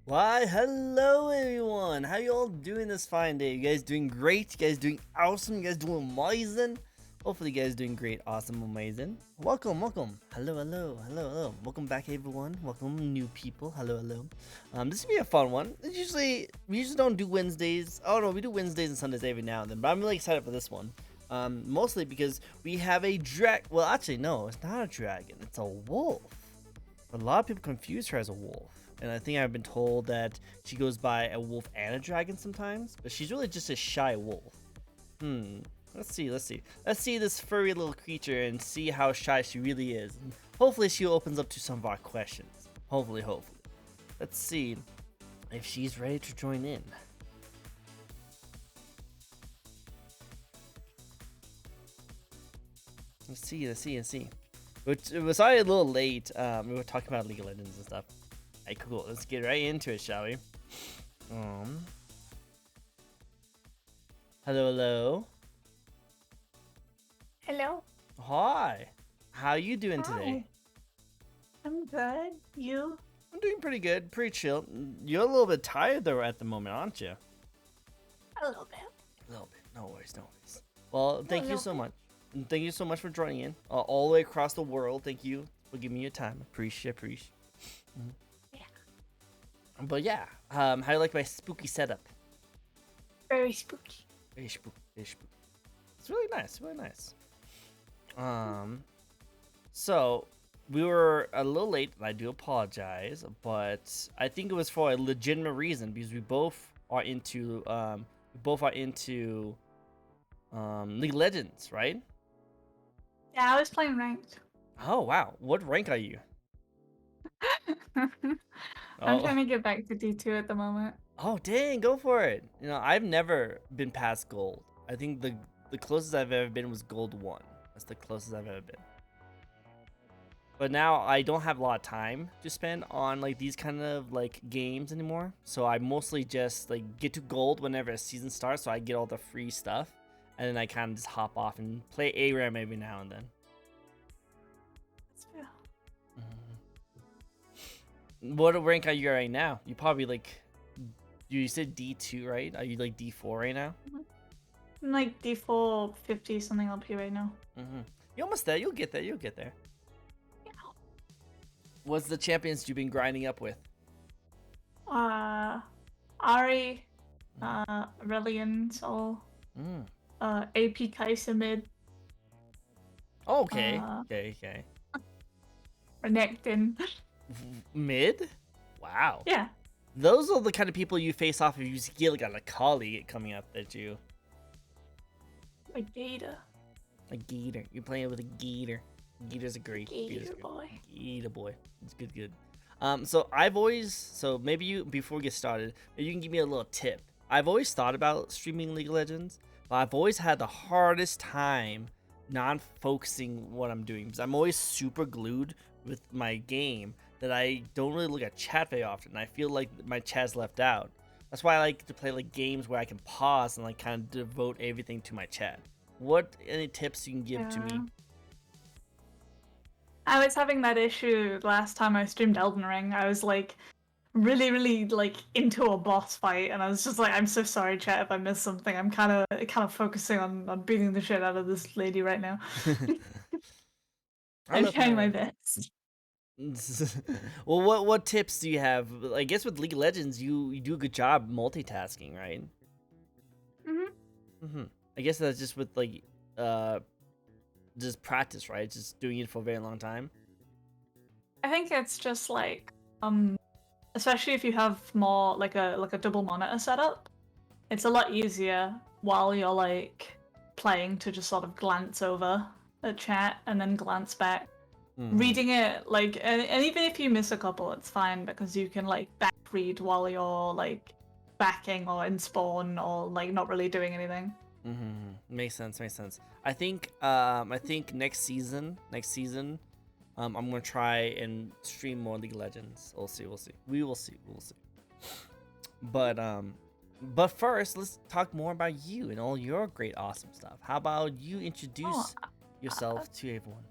Why, hello everyone! How you all doing this fine day? You guys doing great? You guys doing awesome? You guys doing amazing? Hopefully you guys doing great, awesome, amazing. Welcome, welcome. Hello. Welcome back everyone. Welcome new people. Hello. This will be a fun one. We usually don't do Wednesdays. Oh no, we do Wednesdays and Sundays every now and then, but I'm really excited for this one. Mostly because we have a well actually no, it's not a dragon, it's a wolf. A lot of people confuse her as a wolf. And I think I've been told that she goes by a wolf and a dragon sometimes, but she's really just a shy wolf. Let's see this furry little creature and see how shy she really is. And hopefully she opens up to some of our questions. Hopefully. Let's see if she's ready to join in. Let's see. It was already a little late. We were talking about League of Legends and stuff. Alright, cool. Let's get right into it, shall we? Hello. Hello. Hi. How you doing today? I'm good. You? I'm doing pretty good. Pretty chill. You're a little bit tired though at the moment, aren't you? A little bit. A little bit. No worries. Well, thank you so bit. much. And thank you so much for joining in. All the way across the world. Thank you for giving me your time. Appreciate. Yeah. But yeah, how do you like my spooky setup? Very spooky. Very spooky. It's really nice. So we were a little late, and I do apologize, but I think it was for a legitimate reason because we both are into League of Legends, right? Yeah, I was playing ranked. Oh wow, what rank are you? I'm Oh, trying to get back to D2 at the moment. oh dang, go for it. You know, I've never been past gold. I think the closest I've ever been was gold 1. That's the closest I've ever been. But now I don't have a lot of time to spend on like these kind of like games anymore. So I mostly just like get to gold whenever a season starts, so I get all the free stuff, and then I kind of just hop off and play ARAM every now and then. That's fair. What rank are you right now? You probably like you said D2, right? Are you like D4 right now? I'm like D4 50 something up here right now. You're almost there. You'll get there. Yeah. What's the champions you've been grinding up with? Ari, Aurelian Soul, AP Kaiser mid, Okay. Uh, Okay. Renekton. Mid? Wow. Yeah. Those are the kind of people you face off if you get like a collie coming up at you. A Gator. A Gator. You're playing with a Gator. Gator's a great. Gator boy. Gator boy. It's good. So maybe you, before we get started, maybe you can give me a little tip. I've always thought about streaming League of Legends, but I've always had the hardest time non-focusing what I'm doing because I'm always super glued with my game that I don't really look at chat very often. I feel like my chat's left out. That's why I like to play like games where I can pause and like kind of devote everything to my chat. Any tips you can give to me? I was having that issue last time I streamed Elden Ring. I was like really like into a boss fight, and I was just like, I'm so sorry, chat, if I missed something. I'm kind of focusing on beating the shit out of this lady right now. I'm trying my best. Well, what tips do you have? I guess with League of Legends, you do a good job multitasking, right? I guess that's just with like just practice, right? Just doing it for a very long time. I think it's just like especially if you have more like a double monitor setup, it's a lot easier while you're like playing to just sort of glance over a chat and then glance back. Reading it, like, and even if you miss a couple, it's fine because you can like back read while you're like backing or in spawn or like not really doing anything. Makes sense. I think next season, I'm gonna try and stream more League of Legends. We'll see. We will see. But first, let's talk more about you and all your great, awesome stuff. How about you introduce yourself to everyone?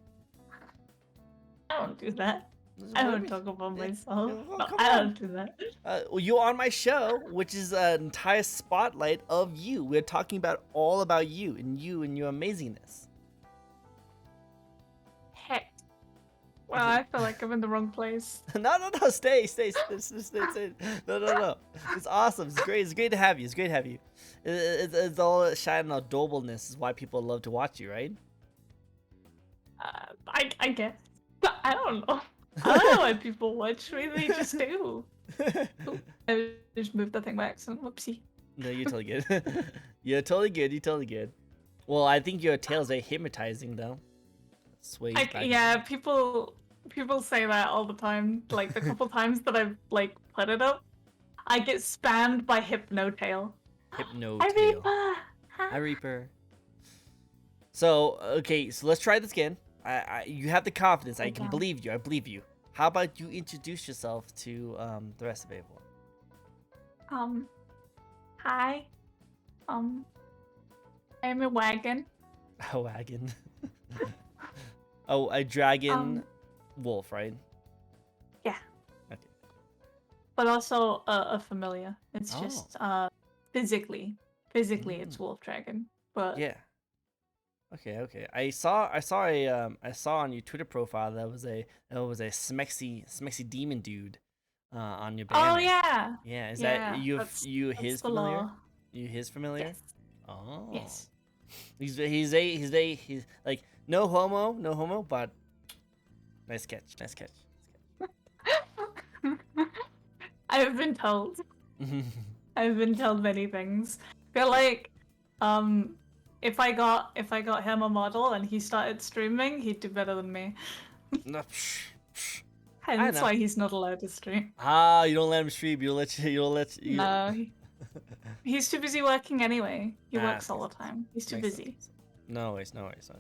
I don't do that. I don't talk about myself. Oh, No, come I on. don't do that. Well, you're on my show, which is an entire spotlight of you. We're talking about all about you and your amazingness. Heck. Well, I feel like I'm in the wrong place. No, stay. No. It's awesome. It's great. It's great to have you. It's all shine and adorableness is why people love to watch you, right? I guess. I don't know. I don't know why people watch me. They just do. Ooh, I just moved the thing by accident. Whoopsie. No, you're totally good. You're totally good. Well, I think your tail is very hypnotizing, though. Sways back and Yeah, forth. people say that all the time. Like the couple times that I've like put it up, I get spammed by Hypnotail. Hypno Hi, tail. Reaper. Hi, Reaper. So, okay, so let's try this again. You have the confidence. I can believe you. I believe you. How about you introduce yourself to the rest of everyone? Hi. I'm a wagon. A wagon. Oh, a dragon wolf, right? Yeah. Okay. But also a familiar. It's just physically it's wolf dragon. But Yeah. Okay. I saw on your Twitter profile that was a smexy demon dude on your banner. oh yeah. Yeah, is Yeah, that you that's his the familiar? law. You his familiar? Yes. Oh. Yes. He's like no homo, but nice catch. I've been told. I've been told many things. Feel like if I got him a model and he started streaming, he'd do better than me. No, Hence why he's not allowed to stream. you don't let him stream. You don't let you. No. He's too busy working anyway. He works all makes the time. He's too Makes busy. sense. No worries.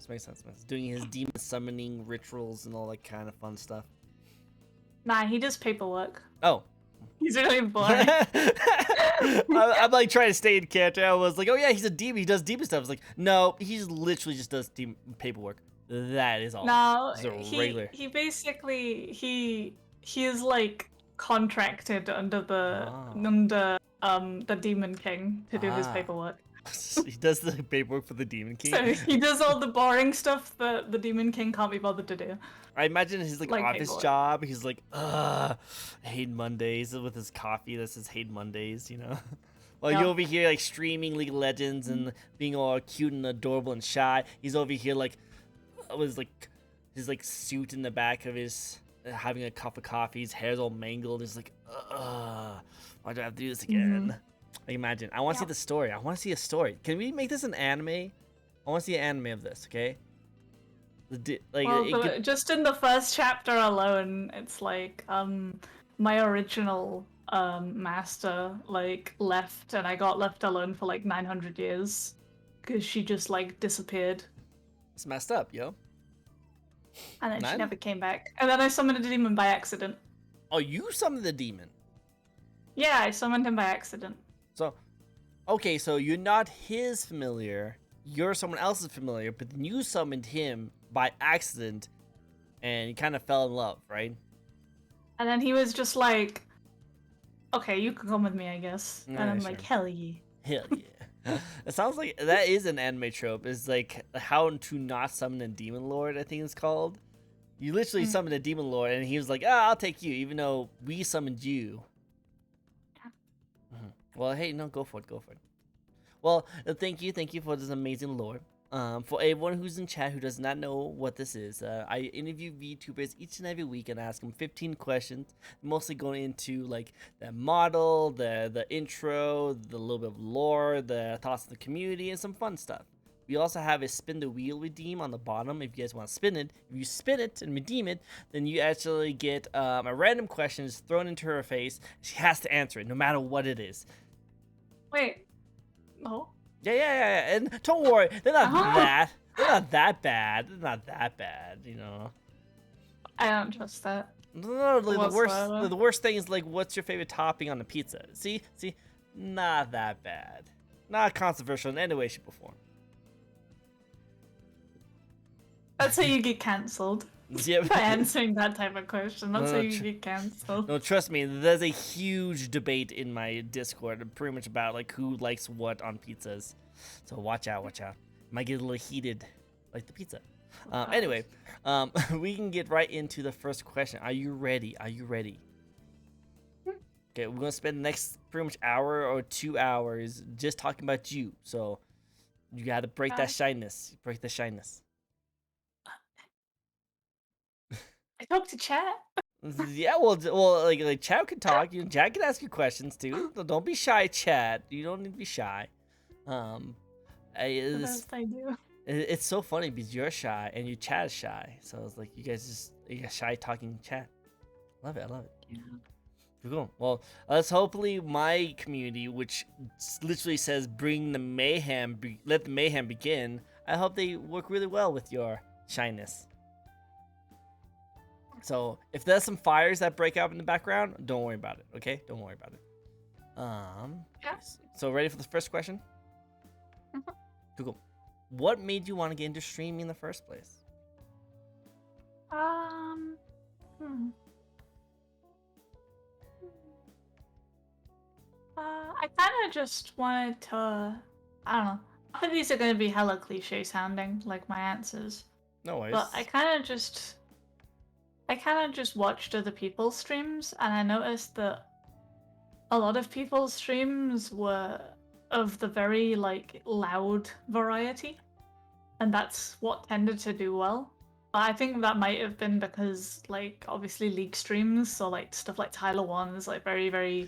Makes sense. Doing his demon summoning rituals and all that kind of fun stuff. Nah, he does paperwork. Oh. He's really boring. I'm like trying to stay in character. I was like, oh yeah, he's a demon. He does demon stuff. I was like, no, he's literally just does demon paperwork. That is all. No, regular. he basically he is like contracted under the Demon King to do his paperwork. He does the paperwork for the Demon King. So he does all the boring stuff that the Demon King can't be bothered to do. I imagine his like office paperwork. job. He's like, I hate Mondays with his coffee. That says hate Mondays, you know. While you're over here like streaming League of Legends and being all cute and adorable and shy, he's over here like with like his like suit in the back of his having a cup of coffee. His hair's all mangled. He's like, why do I have to do this again? Like, imagine. I want to see the story. I want to see a story. Can we make this an anime? I want to see an anime of this. Okay. Just in the first chapter alone, it's like my original master like left, and I got left alone for like 900 years because she just like disappeared. It's messed up, yo. And then she never came back. And then I summoned a demon by accident. Oh, you summoned the demon? Yeah, I summoned him by accident. So, okay, so you're not his familiar. You're someone else's familiar, but then you summoned him by accident, and you kind of fell in love, right? And then he was just like, okay, you can come with me, I guess. Yeah, and I'm sure. like, hell yeah. Hell yeah. It sounds like that is an anime trope. It's like how to not summon a demon lord, I think it's called. You literally summoned a demon lord, and he was like, I'll take you, even though we summoned you. Well, hey, no, go for it. Well, thank you for this amazing lore. For everyone who's in chat who does not know what this is, I interview VTubers each and every week and ask them 15 questions, mostly going into like the model, the intro, the little bit of lore, the thoughts of the community, and some fun stuff. We also have a spin the wheel redeem on the bottom if you guys want to spin it. If you spin it and redeem it, then you actually get a random question thrown into her face. She has to answer it, no matter what it is. Wait. No? Yeah. And don't worry, they're not that bad. They're not that bad, you know. I don't trust that. No, like, the worst thing is like, what's your favorite topping on the pizza? See, not that bad. Not controversial in any way, shape, or form. That's how you get cancelled. Yeah. By answering that type of question. That's how No, you get cancelled. no, trust me. There's a huge debate in my Discord, pretty much about like who likes what on pizzas. So watch out, watch out. Might get a little heated, like the pizza. Anyway, we can get right into the first question. Are you ready? Are you ready? Okay, we're gonna spend the next pretty much hour or 2 hours just talking about you. So you gotta break that shyness. Break the shyness. I talk to chat. Yeah, well, like Chad can talk. You know, Chad can ask you questions too. Don't be shy, Chad. You don't need to be shy. Um, The it's, best I do. it's so funny because you're shy and you Chad is shy. So it's like you guys shy talking chat. Love it. I love it. Yeah. Cool. Well, let's hopefully my community, which literally says "bring the mayhem, let the mayhem begin." I hope they work really well with your shyness. So if there's some fires that break out in the background, don't worry about it. Okay, don't worry about it. Yeah. So ready for the first question? Cool. What made you want to get into streaming in the first place? Hmm. I kind of just wanted to. I don't know. I think these are going to be hella cliche sounding, like my answers. No worries. But I kind of just watched other people's streams, and I noticed that a lot of people's streams were of the very like loud variety, and that's what tended to do well. But I think that might have been because like obviously League streams, so like stuff like Tyler One is like very very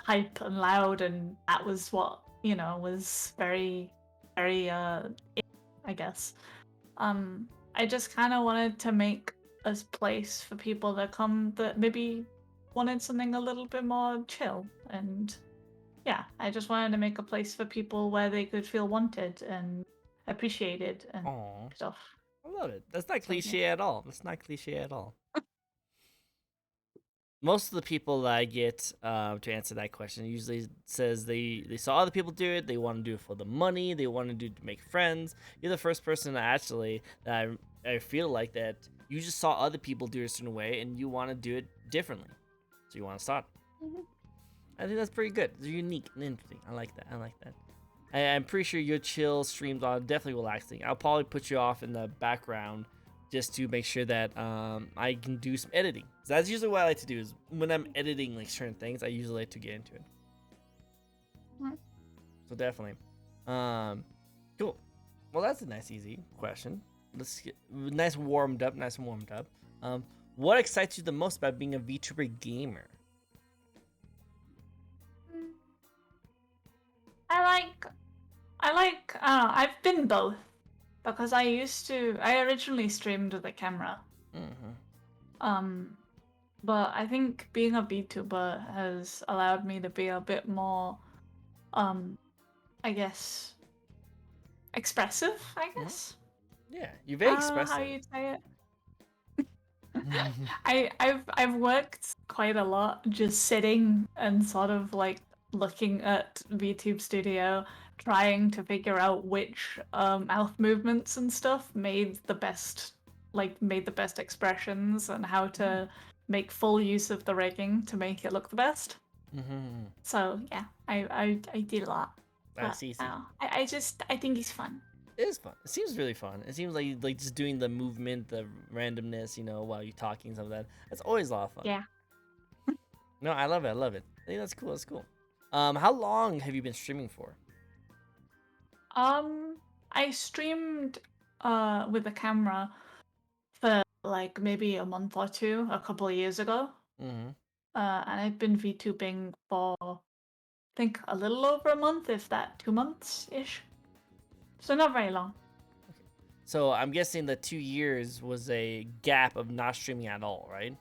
hype and loud, and that was what was very very I guess. I just kind of wanted to make a place for people that come that maybe wanted something a little bit more chill, and yeah, I just wanted to make a place for people where they could feel wanted and appreciated and Aw, stuff. I love it. That's not So, yeah. cliche at all. That's not cliche at all. Most of the people that I get to answer that question usually says they saw other people do it. They want to do it for the money. They want to do it to make friends. You're the first person actually that I feel like that you just saw other people do it a certain way and you want to do it differently. So you want to start. Mhm. I think that's pretty good. It's unique and interesting. I like that. I like that. I'm pretty sure your chill streams are definitely relaxing. I'll probably put you off in the background just to make sure that I can do some editing. So that's usually what I like to do is when I'm editing like certain things, I usually like to get into it. Mhm. So definitely. Cool. Well, that's a nice, easy question. Let's get nice and warmed up. What excites you the most about being a VTuber gamer? I've been both because I originally streamed with a camera. Mm-hmm. But I think being a VTuber has allowed me to be a bit more I guess expressive, I guess. Yeah, you're very How expressive. you say it? I've worked quite a lot just sitting and sort of like looking at VTube Studio, trying to figure out which mouth movements and stuff made the best expressions and how to make full use of the rigging to make it look the best. Mm-hmm. So yeah, I did a lot. I But see. I think it's fun. It is fun. It seems really fun. It seems like just doing the movement, the randomness, while you're talking, some of that. That's always a lot of fun. Yeah. No, I love it. I love it. I think that's cool. That's cool. How long have you been streaming for? I streamed with a camera for like maybe a month or two a couple of years ago. Mm-hmm. And I've been VTubing for I think a little over a month, if that 2 months ish. So not very long. So I'm guessing the 2 years was a gap of not streaming at all, right?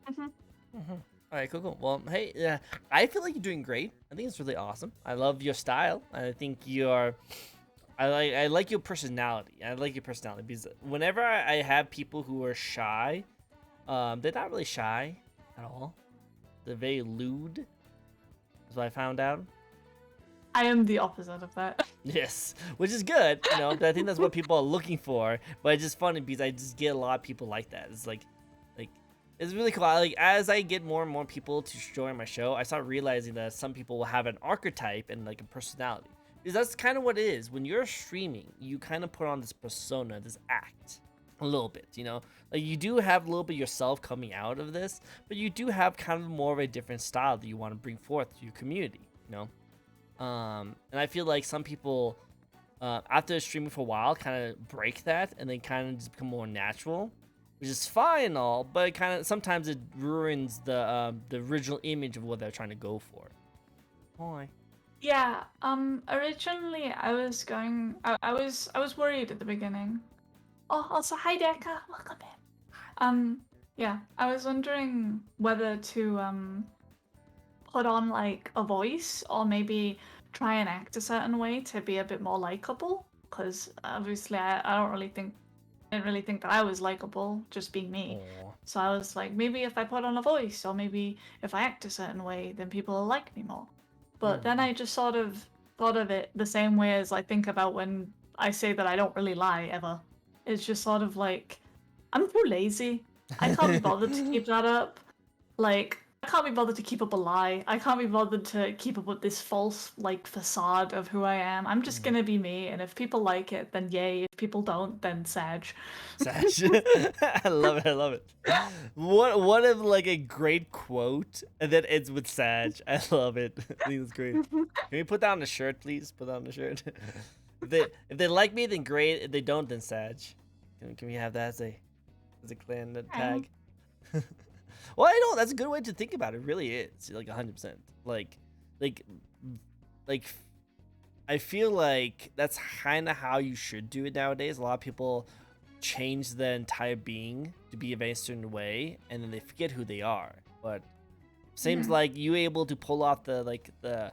Mhm. Mm-hmm. All right, cool. Well, hey, I feel like you're doing great. I think it's really awesome. I love your style. I think you're. I like your personality. I like your personality because whenever I have people who are shy, they're not really shy at all. They're very lewd. That's what I found out. I am the opposite of that. Yes, which is good, you know. I think that's what people are looking for. But it's just funny because I just get a lot of people like that. It's like it's really cool. Like as I get more and more people to join my show, I start realizing that some people will have an archetype and like a personality. Because that's kind of what it is. When you're streaming, you kind of put on this persona, this act, a little bit, you know. Like you do have a little bit yourself coming out of this, but you do have kind of more of a different style that you want to bring forth to your community, you know. And I feel like some people, after streaming for a while, kind of break that and then kind of just become more natural, which is fine and all, but kind of sometimes it ruins the original image of what they're trying to go for. Why? Yeah. Originally, I was worried at the beginning. Oh, also hi, Deca. Welcome in. Yeah, I was wondering whether to put on like a voice or maybe try and act a certain way to be a bit more likable. Because obviously, I didn't really think that I was likable, just being me. Aw. So I was like, maybe if I put on a voice or maybe if I act a certain way, then people will like me more. But then I just sort of thought of it the same way as I think about when I say that I don't really lie ever. It's just sort of like, I'm too lazy. I can't be bothered to keep that up. Like, I can't be bothered to keep up a lie. I can't be bothered to keep up with this false, like, facade of who I am. I'm just gonna be me, and if people like it, then yay. If people don't, then Sag. Sash. I love it. I love it. What if like a great quote and then ends with Sag? I love it. I think that's great. Can we put that on the shirt, please? Put that on the shirt. If they like me, then great. If they don't, then Sag. Can we have that as a clan tag? Well, I know that's a good way to think about it. Really is like 100%. Like, like I feel like that's kind of how you should do it nowadays. A lot of people change their entire being to be a very certain way, and then they forget who they are. But seems like you able to pull off the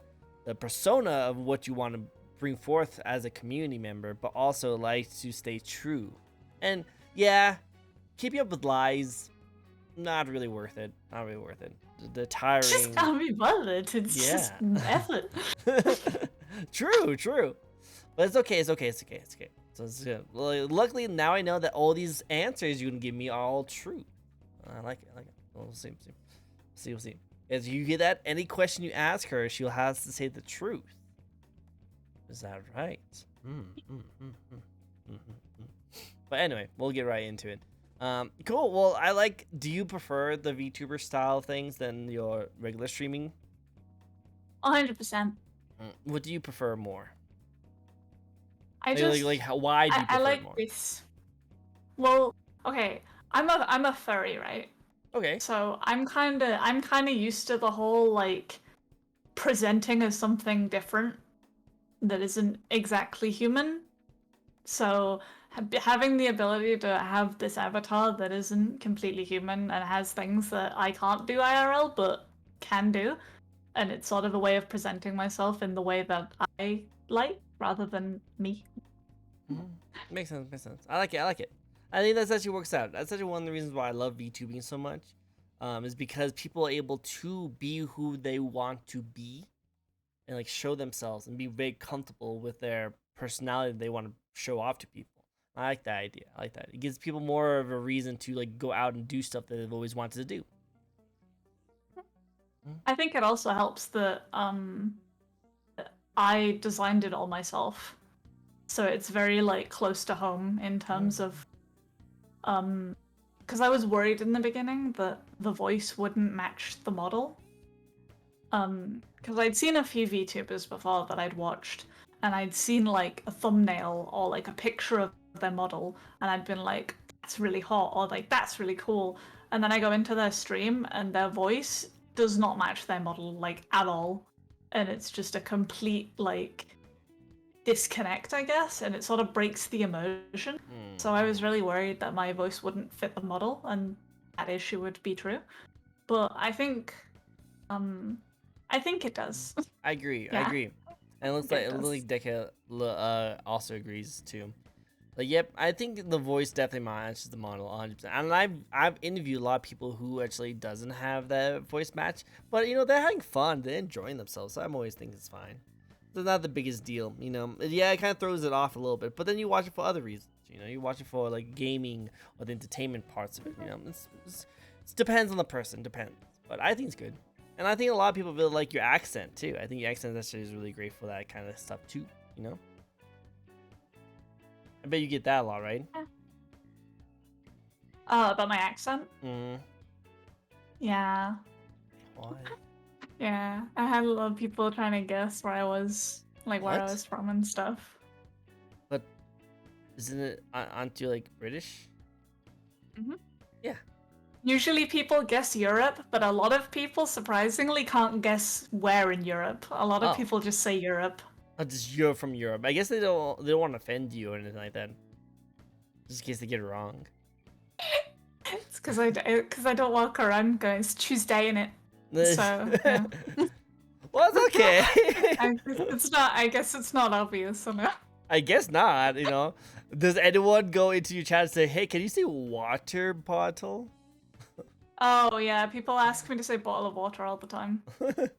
persona of what you want to bring forth as a community member, but also like to stay true. And yeah, keeping up with lies, not really worth it. Not really worth it. The tiring. Just can't be bothered. It's just effort. True. But it's okay. So it's good. Well, luckily now I know that all these answers you can give me are all true. I like it. We'll see. We'll see. As you get that, any question you ask her, she'll have to say the truth. Is that right? But anyway, we'll get right into it. Cool. Well, do you prefer the VTuber style things than your regular streaming? 100%. What do you prefer more? Why do you prefer like more? This. Well, okay. I'm a furry, right? Okay. So I'm kind of used to the whole like presenting as something different that isn't exactly human. So having the ability to have this avatar that isn't completely human and has things that I can't do IRL but can do, and it's sort of a way of presenting myself in the way that I like rather than me. Makes sense. I like it. I think that actually works out. That's actually one of the reasons why I love VTubing so much, is because people are able to be who they want to be and like show themselves and be very comfortable with their personality that they want to show off to people. I like that idea. I like that. It gives people more of a reason to like go out and do stuff that they've always wanted to do. I think it also helps that I designed it all myself. So it's very like close to home in terms of because I was worried in the beginning that the voice wouldn't match the model. Because I'd seen a few VTubers before that I'd watched, and I'd seen like a thumbnail or like a picture of their model, and I'd been like, that's really hot, or like, that's really cool. And then I go into their stream, and their voice does not match their model, like, at all. And it's just a complete, like, disconnect, I guess, and it sort of breaks the immersion. So I was really worried that my voice wouldn't fit the model, and that issue would be true. But I think it does. I agree. Yeah. And it looks like Deca also agrees too. Like, yep, I think the voice definitely matches the model 100%. And I've interviewed a lot of people who actually doesn't have that voice match, but you know they're having fun, they're enjoying themselves. So I'm always thinking it's fine. not the biggest deal, you know. Yeah, it kind of throws it off a little bit, but then you watch it for other reasons. You know, you watch it for like gaming or the entertainment parts of it. You know, it depends on the person, depends. But I think it's good, and I think a lot of people really like your accent too. I think your accent actually is really great for that kind of stuff too. You know, I bet you get that a lot, right? About my accent? Yeah. Why? Yeah. I had a lot of people trying to guess where I was, like where I What? was from and stuff. But isn't it? Aren't you like British? Yeah. Usually people guess Europe, but a lot of people surprisingly can't guess where in Europe. A lot of Oh. people just say Europe. Oh, just you're from Europe. I guess they don't want to offend you or anything like that. Just in case they get it wrong. It's because I don't walk around going, it's Tuesday, innit? So, yeah. Well, it's okay. I guess it's not obvious, no? I guess not, you know. Does anyone go into your chat and say, hey, can you say water bottle? Oh, yeah, people ask me to say bottle of water all the time. But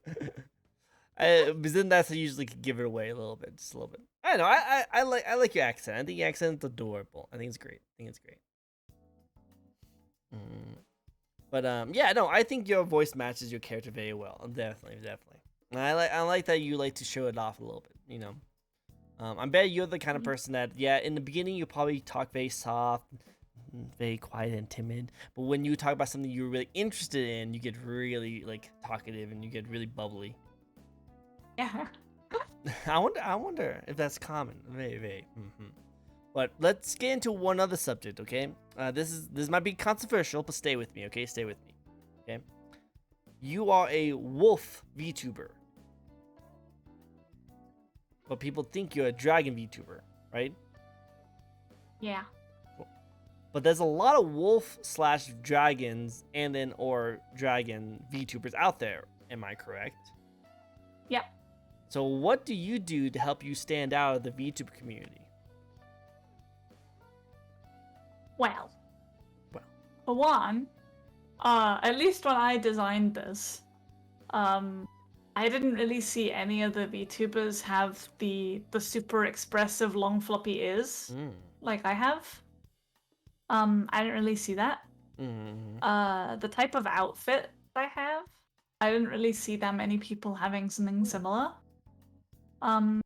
then that's usually could give it away a little bit, just a little bit. I don't know. I like your accent. I think your accent's adorable. I think it's great. But yeah, no, I think your voice matches your character very well. Definitely. And I like that you like to show it off a little bit. You know, I bet you're the kind of person that, yeah, in the beginning you probably talk very soft, very quiet and timid. But when you talk about something you're really interested in, you get really like talkative and you get really bubbly. Yeah. I wonder if that's common. Very. But let's get into one other subject, okay? This might be controversial, but stay with me, okay? Stay with me, okay? You are a wolf VTuber, but people think you're a dragon VTuber, right? Yeah. But there's a lot of wolf/dragons or dragon VTubers out there. Am I correct? Yeah. So what do you do to help you stand out of the VTuber community? Well, for one, at least when I designed this, I didn't really see any of the VTubers have the super expressive long floppy ears like I have. I didn't really see that. The type of outfit I have, I didn't really see that many people having something similar. Oh,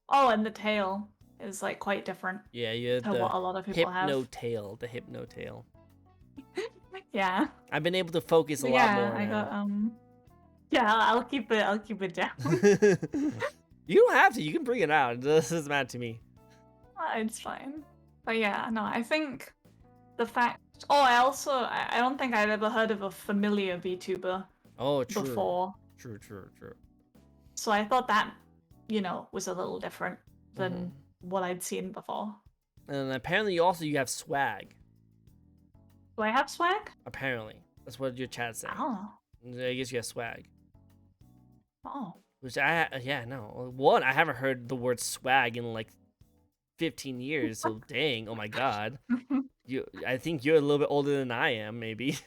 and the tail is like quite different. Yeah, you to what a lot of people have. The hypno tail. Yeah. I've been able to focus a lot more. I got Yeah, I'll keep it down. You don't have to. You can bring it out. This doesn't matter to me. It's fine. But yeah, no, I think the fact. Oh, I don't think I'd ever heard of a familiar VTuber. Oh, true. Before. True. So I thought that, was a little different than what I'd seen before. And apparently you have swag. Do I have swag? Apparently. That's what your chat said. Oh. I guess you have swag. Oh. Which I haven't heard the word swag in like 15 years, so dang, oh my god. I think you're a little bit older than I am, maybe.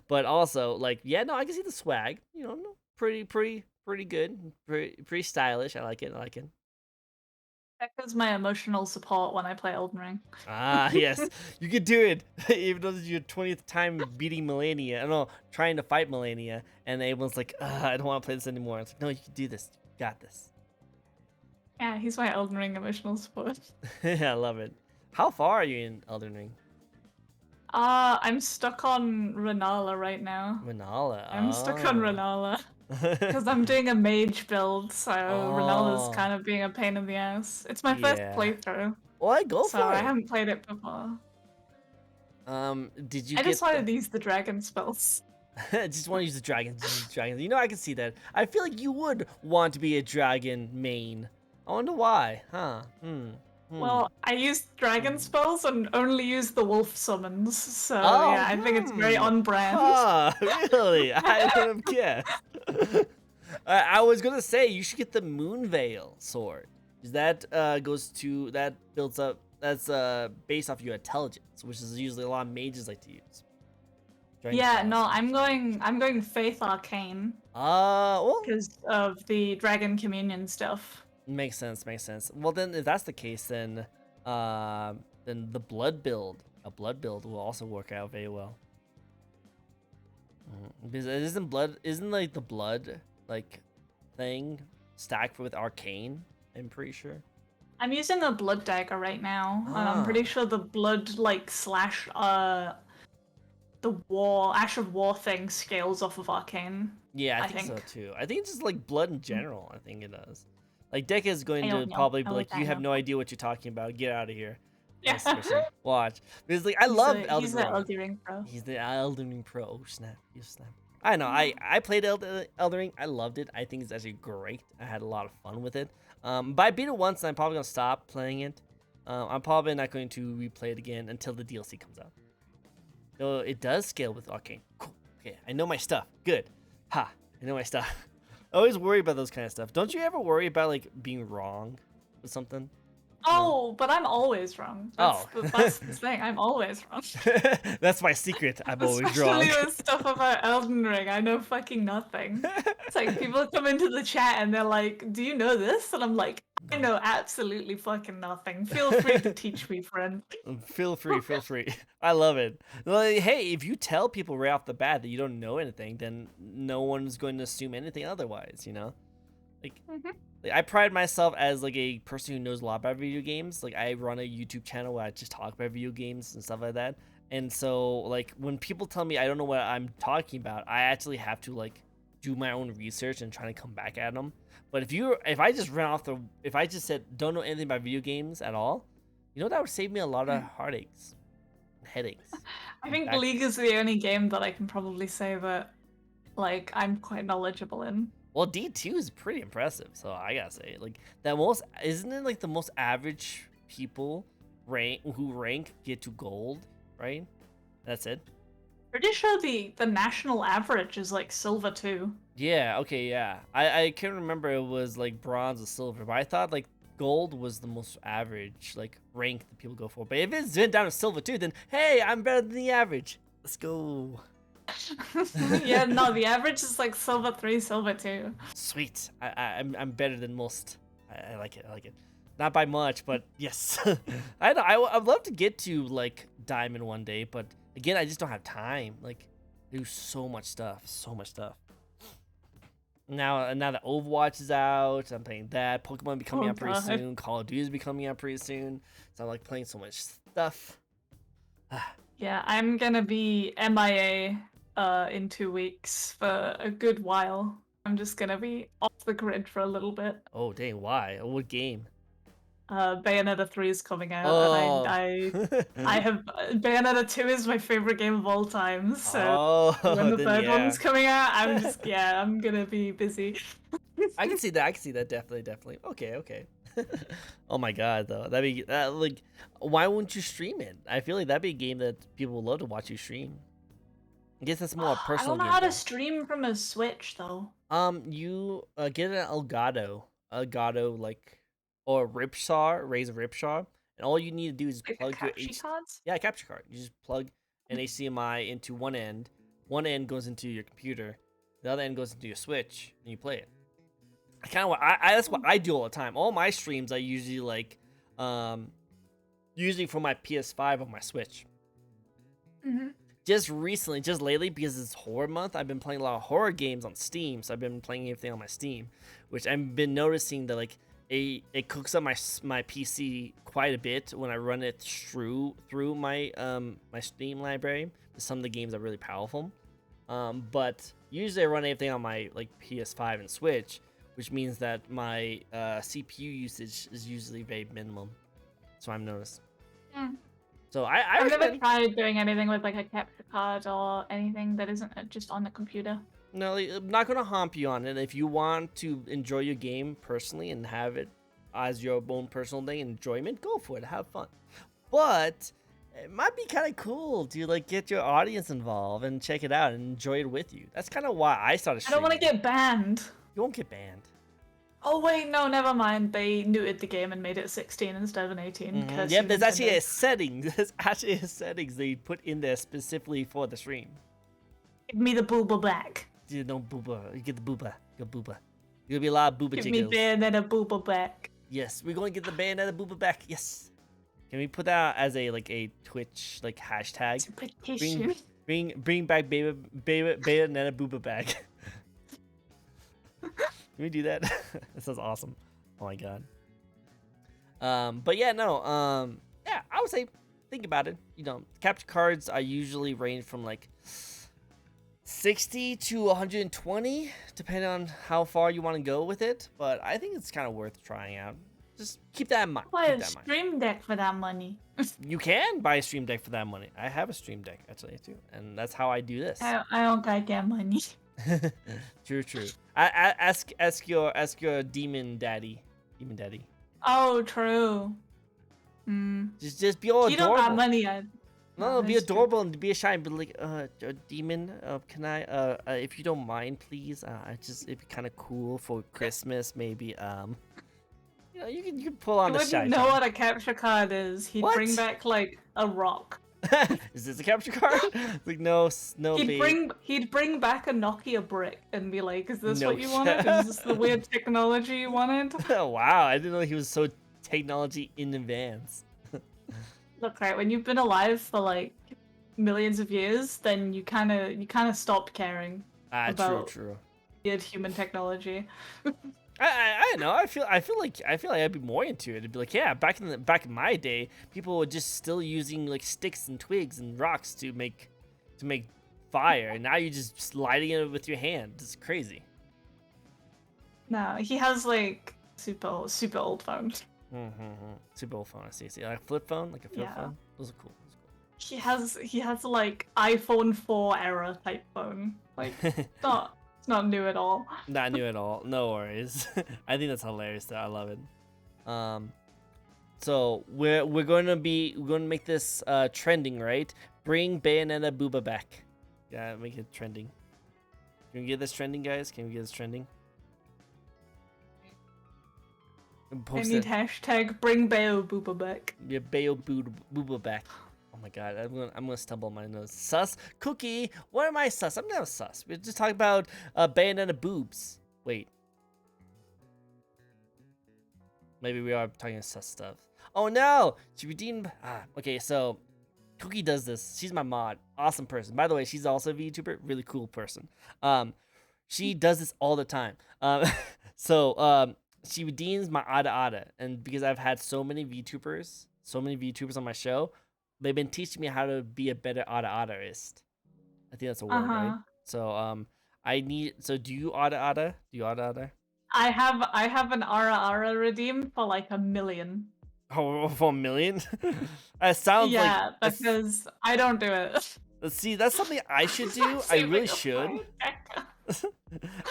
But also, like, yeah, no, I can see the swag. Pretty good. Pretty stylish. I like it. That is my emotional support when I play Elden Ring. Ah, yes. You can do it. Even though this is your 20th time beating Melania. I don't know, trying to fight Melania. And everyone's like, I don't want to play this anymore. It's like, no, you can do this. You got this. Yeah, he's my Elden Ring emotional support. I love it. How far are you in Elden Ring? I'm stuck on Renala right now. Renala? I'm stuck on Renala. Because I'm doing a mage build, so Renala's kind of being a pain in the ass. It's my first playthrough. Well, go for it. So I haven't played it before. Did you I just wanted to use the dragon spells. I just want to use the dragons. I can see that. I feel like you would want to be a dragon main. I wonder why, huh? Well, I used dragon spells and only used the wolf summons, so yeah, I think it's very on brand. Oh, really? I would have guessed. I was gonna say you should get the Moonveil sword. That builds up. That's based off your intelligence, which is usually a lot of mages like to use. Yeah, no, I'm going Faith Arcane. Well, because of the Dragon Communion stuff. Makes sense. Makes sense. Well, then if that's the case, then the blood build, a blood build will also work out very well. Because isn't like the blood like thing stacked with arcane? I'm pretty sure. I'm using a blood dagger right now, and I'm Ah. pretty sure the blood like slash the Ash of War thing scales off of arcane. Yeah, I think so too. I think it's just like blood in general. I think it does. Like Deck is going to probably be like, you have no idea what you're talking about. Get out of here. Yeah. Watch. Because like I love Elden Ring. He's the Elden Ring pro. He's the Elden Ring pro. Oh snap! You snap. I know. I played Elden Ring. I loved it. I think it's actually great. I had a lot of fun with it. But I beat it once, and I'm probably gonna stop playing it. I'm probably not going to replay it again until the DLC comes out. So it does scale with arcane. Cool. Okay, I know my stuff. Good. Ha! I know my stuff. I always worry about those kind of stuff. Don't you ever worry about like being wrong with something? Oh, but I'm always wrong. That's the thing. I'm always wrong. That's my secret. I'm always wrong. Especially with stuff about Elden Ring. I know fucking nothing. It's like people come into the chat and they're like, "Do you know this?" And I'm like, "I know absolutely fucking nothing. Feel free to teach me, friend." Feel free. Feel free. I love it. Like, hey, if you tell people right off the bat that you don't know anything, then no one's going to assume anything otherwise. You know, like. Like, I pride myself as like a person who knows a lot about video games. Like I run a YouTube channel where I just talk about video games and stuff like that. And so like when people tell me I don't know what I'm talking about, I actually have to like do my own research and try to come back at them. But if I just said don't know anything about video games at all, you know, that would save me a lot of heartaches, and headaches. I think League is the only game that I can probably say that like I'm quite knowledgeable in. Well, D2 is pretty impressive, so I gotta say, like isn't it like the most average people rank get to gold, right? That's it. Pretty sure the national average is like silver too. Yeah. Okay. Yeah. I can't remember it was like bronze or silver, but I thought like gold was the most average like rank that people go for. But if it's been down to silver too, then hey, I'm better than the average. Let's go. Yeah, no, the average is like silver 3, silver 2. Sweet. I'm better than most. I like it. I like it. Not by much, but yes. I'd love to get to like diamond one day, but again, I just don't have time. Like, I do so much stuff. So much stuff. Now that Overwatch is out, I'm playing that. Pokemon will be coming out pretty soon. Call of Duty is be coming out pretty soon. So I'm like playing so much stuff. Yeah, I'm gonna be MIA in 2 weeks for a good while. I'm just gonna be off the grid for a little bit. Oh dang, why? What game? Bayonetta 3 is coming out, and I have Bayonetta 2 is my favorite game of all time. So when the third one's coming out, I'm gonna be busy. I can see that. Definitely. Okay. Oh my god, though, that'd be like, why wouldn't you stream it? I feel like that'd be a game that people would love to watch you stream. I guess that's more a personal. I don't know how to stream from a Switch though. You get an Elgato like, or raise a Ripsaw, and all you need to do is like plug your cards? Yeah, capture card. You just plug an HDMI into one end. One end goes into your computer, the other end goes into your Switch, and you play it. That's what I do all the time. All my streams I usually like, usually for my PS5 or my Switch. Just lately, because it's horror month, I've been playing a lot of horror games on Steam. So I've been playing everything on my Steam, which I've been noticing that like it cooks up my PC quite a bit when I run it through my my Steam library. Some of the games are really powerful, but usually I run everything on my like PS5 and Switch, which means that my CPU usage is usually very minimum. So I've noticed. So I've never tried doing anything with like a capture card or anything that isn't just on the computer. No, I'm not gonna hump you on it. If you want to enjoy your game personally and have it as your own personal thing, enjoyment, go for it. Have fun. But it might be kind of cool to like get your audience involved and check it out and enjoy it with you. That's kind of why I started streaming. I don't want to get banned. You won't get banned. Oh wait, no, never mind. They neutered the game and made it 16 instead of an 18. Yep, there's actually a setting. There's actually a settings they put in there specifically for the stream. Give me the booba back. No booba. You get the booba. Go booba. There'll be a lot of booba Give me jiggles. Bayonetta booba back. Yes, we're going to get the Bayonetta booba back. Yes. Can we put that as a Twitch hashtag? It's a petition. Bring back Bayonetta booba back. Can we do that? That sounds awesome. Oh my god. But yeah, no. Yeah, I would say think about it. You know, capture cards I usually range from like 60 to 120, depending on how far you want to go with it. But I think it's kind of worth trying out. Just keep that in mind. Buy a stream deck for that money. You can buy a stream deck for that money. I have a stream deck actually too, and that's how I do this. I don't got that money. True. Ask your demon daddy. Oh, true. Just be all you adorable. don't got money. No, be adorable and be a shy and be like, demon, can I, if you don't mind, please, it'd be kind of cool for Christmas, maybe, you know, you can pull on the shy. You wouldn't know what a capture card is. He'd bring back like a rock. Is this a capture card? Like no, He'd bring back a Nokia brick and be like, "Is this what you wanted? Is this the weird technology you wanted?" Oh, wow, I didn't know he was so technology in advance. Look, right, when you've been alive for like millions of years, then you kind of stop caring about weird human technology. I don't know. I feel like I'd be more into it. It'd be like, yeah, back in my day, people were just still using like sticks and twigs and rocks to make fire, and now you're just lighting it with your hand. It's crazy. No, he has like super old phone. Super old phone. I see. Like a flip phone, like a flip phone. Those are cool. He has like iPhone 4 era type phone. Like it's not new at all. Not new at all. No worries. I think that's hilarious though. I love it. So we're going to make this trending, right? Bring Bayonetta booba back. Yeah, make it trending. Can we get this trending, guys? Can we get this trending? I need hashtag bring Bayo booba back. Yeah, Bayo booba back. Oh my god, I'm gonna stumble on my nose. Sus? Cookie? What am I sus? I'm never sus. We're just talking about Bayonetta boobs. Wait. Maybe we are talking sus stuff. Oh no! She redeemed. Okay, so Cookie does this. She's my mod. Awesome person. By the way, she's also a VTuber. Really cool person. She does this all the time. She redeems my Ada, and because I've had so many VTubers on my show, they've been teaching me how to be a better Ada-ist. I think that's a word, right? So do you Ada? Do you Ada? I have an Ara redeemed for like 1 million. Oh, for 1 million? It sounds like... Yeah, because I don't do it. Let's see, that's something I should do. I really should.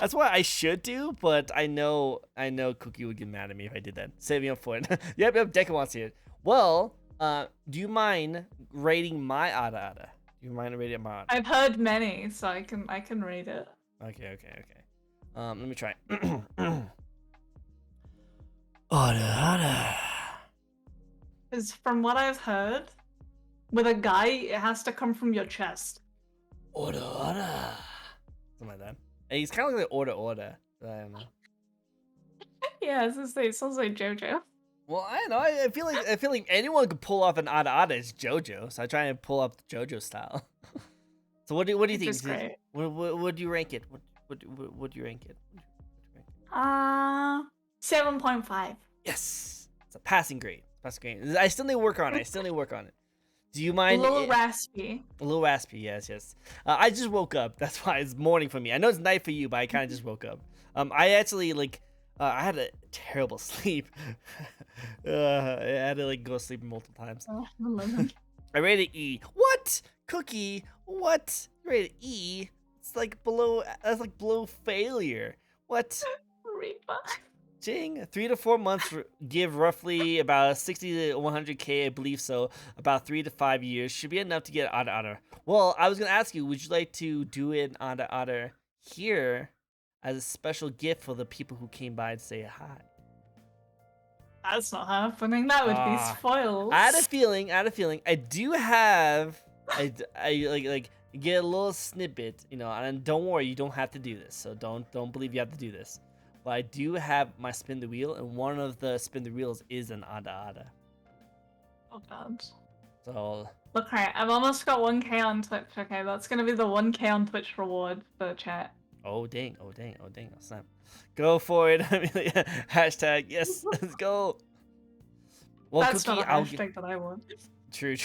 That's what I should do, but I know Cookie would get mad at me if I did that. Save me up for it. Yep, Deca wants to hear it. Well, do you mind rating my Ada? Do you mind rating my Ada? I've heard many, so I can rate it. Okay. Let me try. Ada. Because from what I've heard, with a guy, it has to come from your chest. Order. Something like that. And he's kind of like order. I don't know. Yeah, it sounds like JoJo. Well, I don't know. I feel like anyone could pull off an Ada. It's JoJo, so I try and pull up the JoJo style. So what do you think? Great. What do you rank it? What do you rank it? 7.5. Yes, it's a passing grade. I still need to work on it. Do you mind? A little raspy. A little raspy, yes. I just woke up. That's why it's morning for me. I know it's night for you, but I kind of just woke up. I actually I had a terrible sleep. I had to go sleep multiple times. I rated E. What? Cookie? What? You rated E? It's like below. That's like below failure. What? Reba. Jing. 3 to 4 months give roughly about 60 to 100K, I believe so. About 3 to 5 years should be enough to get Ada. Well, I was gonna ask you, would you like to do an Ada here as a special gift for the people who came by to say hi? That's not happening. That would be spoiled. I had a feeling. I do have. I get a little snippet, and don't worry, you don't have to do this. So don't believe you have to do this. But I do have my spin the wheel, and one of the spin the wheels is an Ada. Oh god. So Look, right, I've almost got 1k on Twitch. Okay, that's gonna be the 1k on Twitch reward for the chat. oh dang, oh snap. Go for it, Amelia. Hashtag yes, let's go. Well, That's Cookie, not a hashtag that I want. True.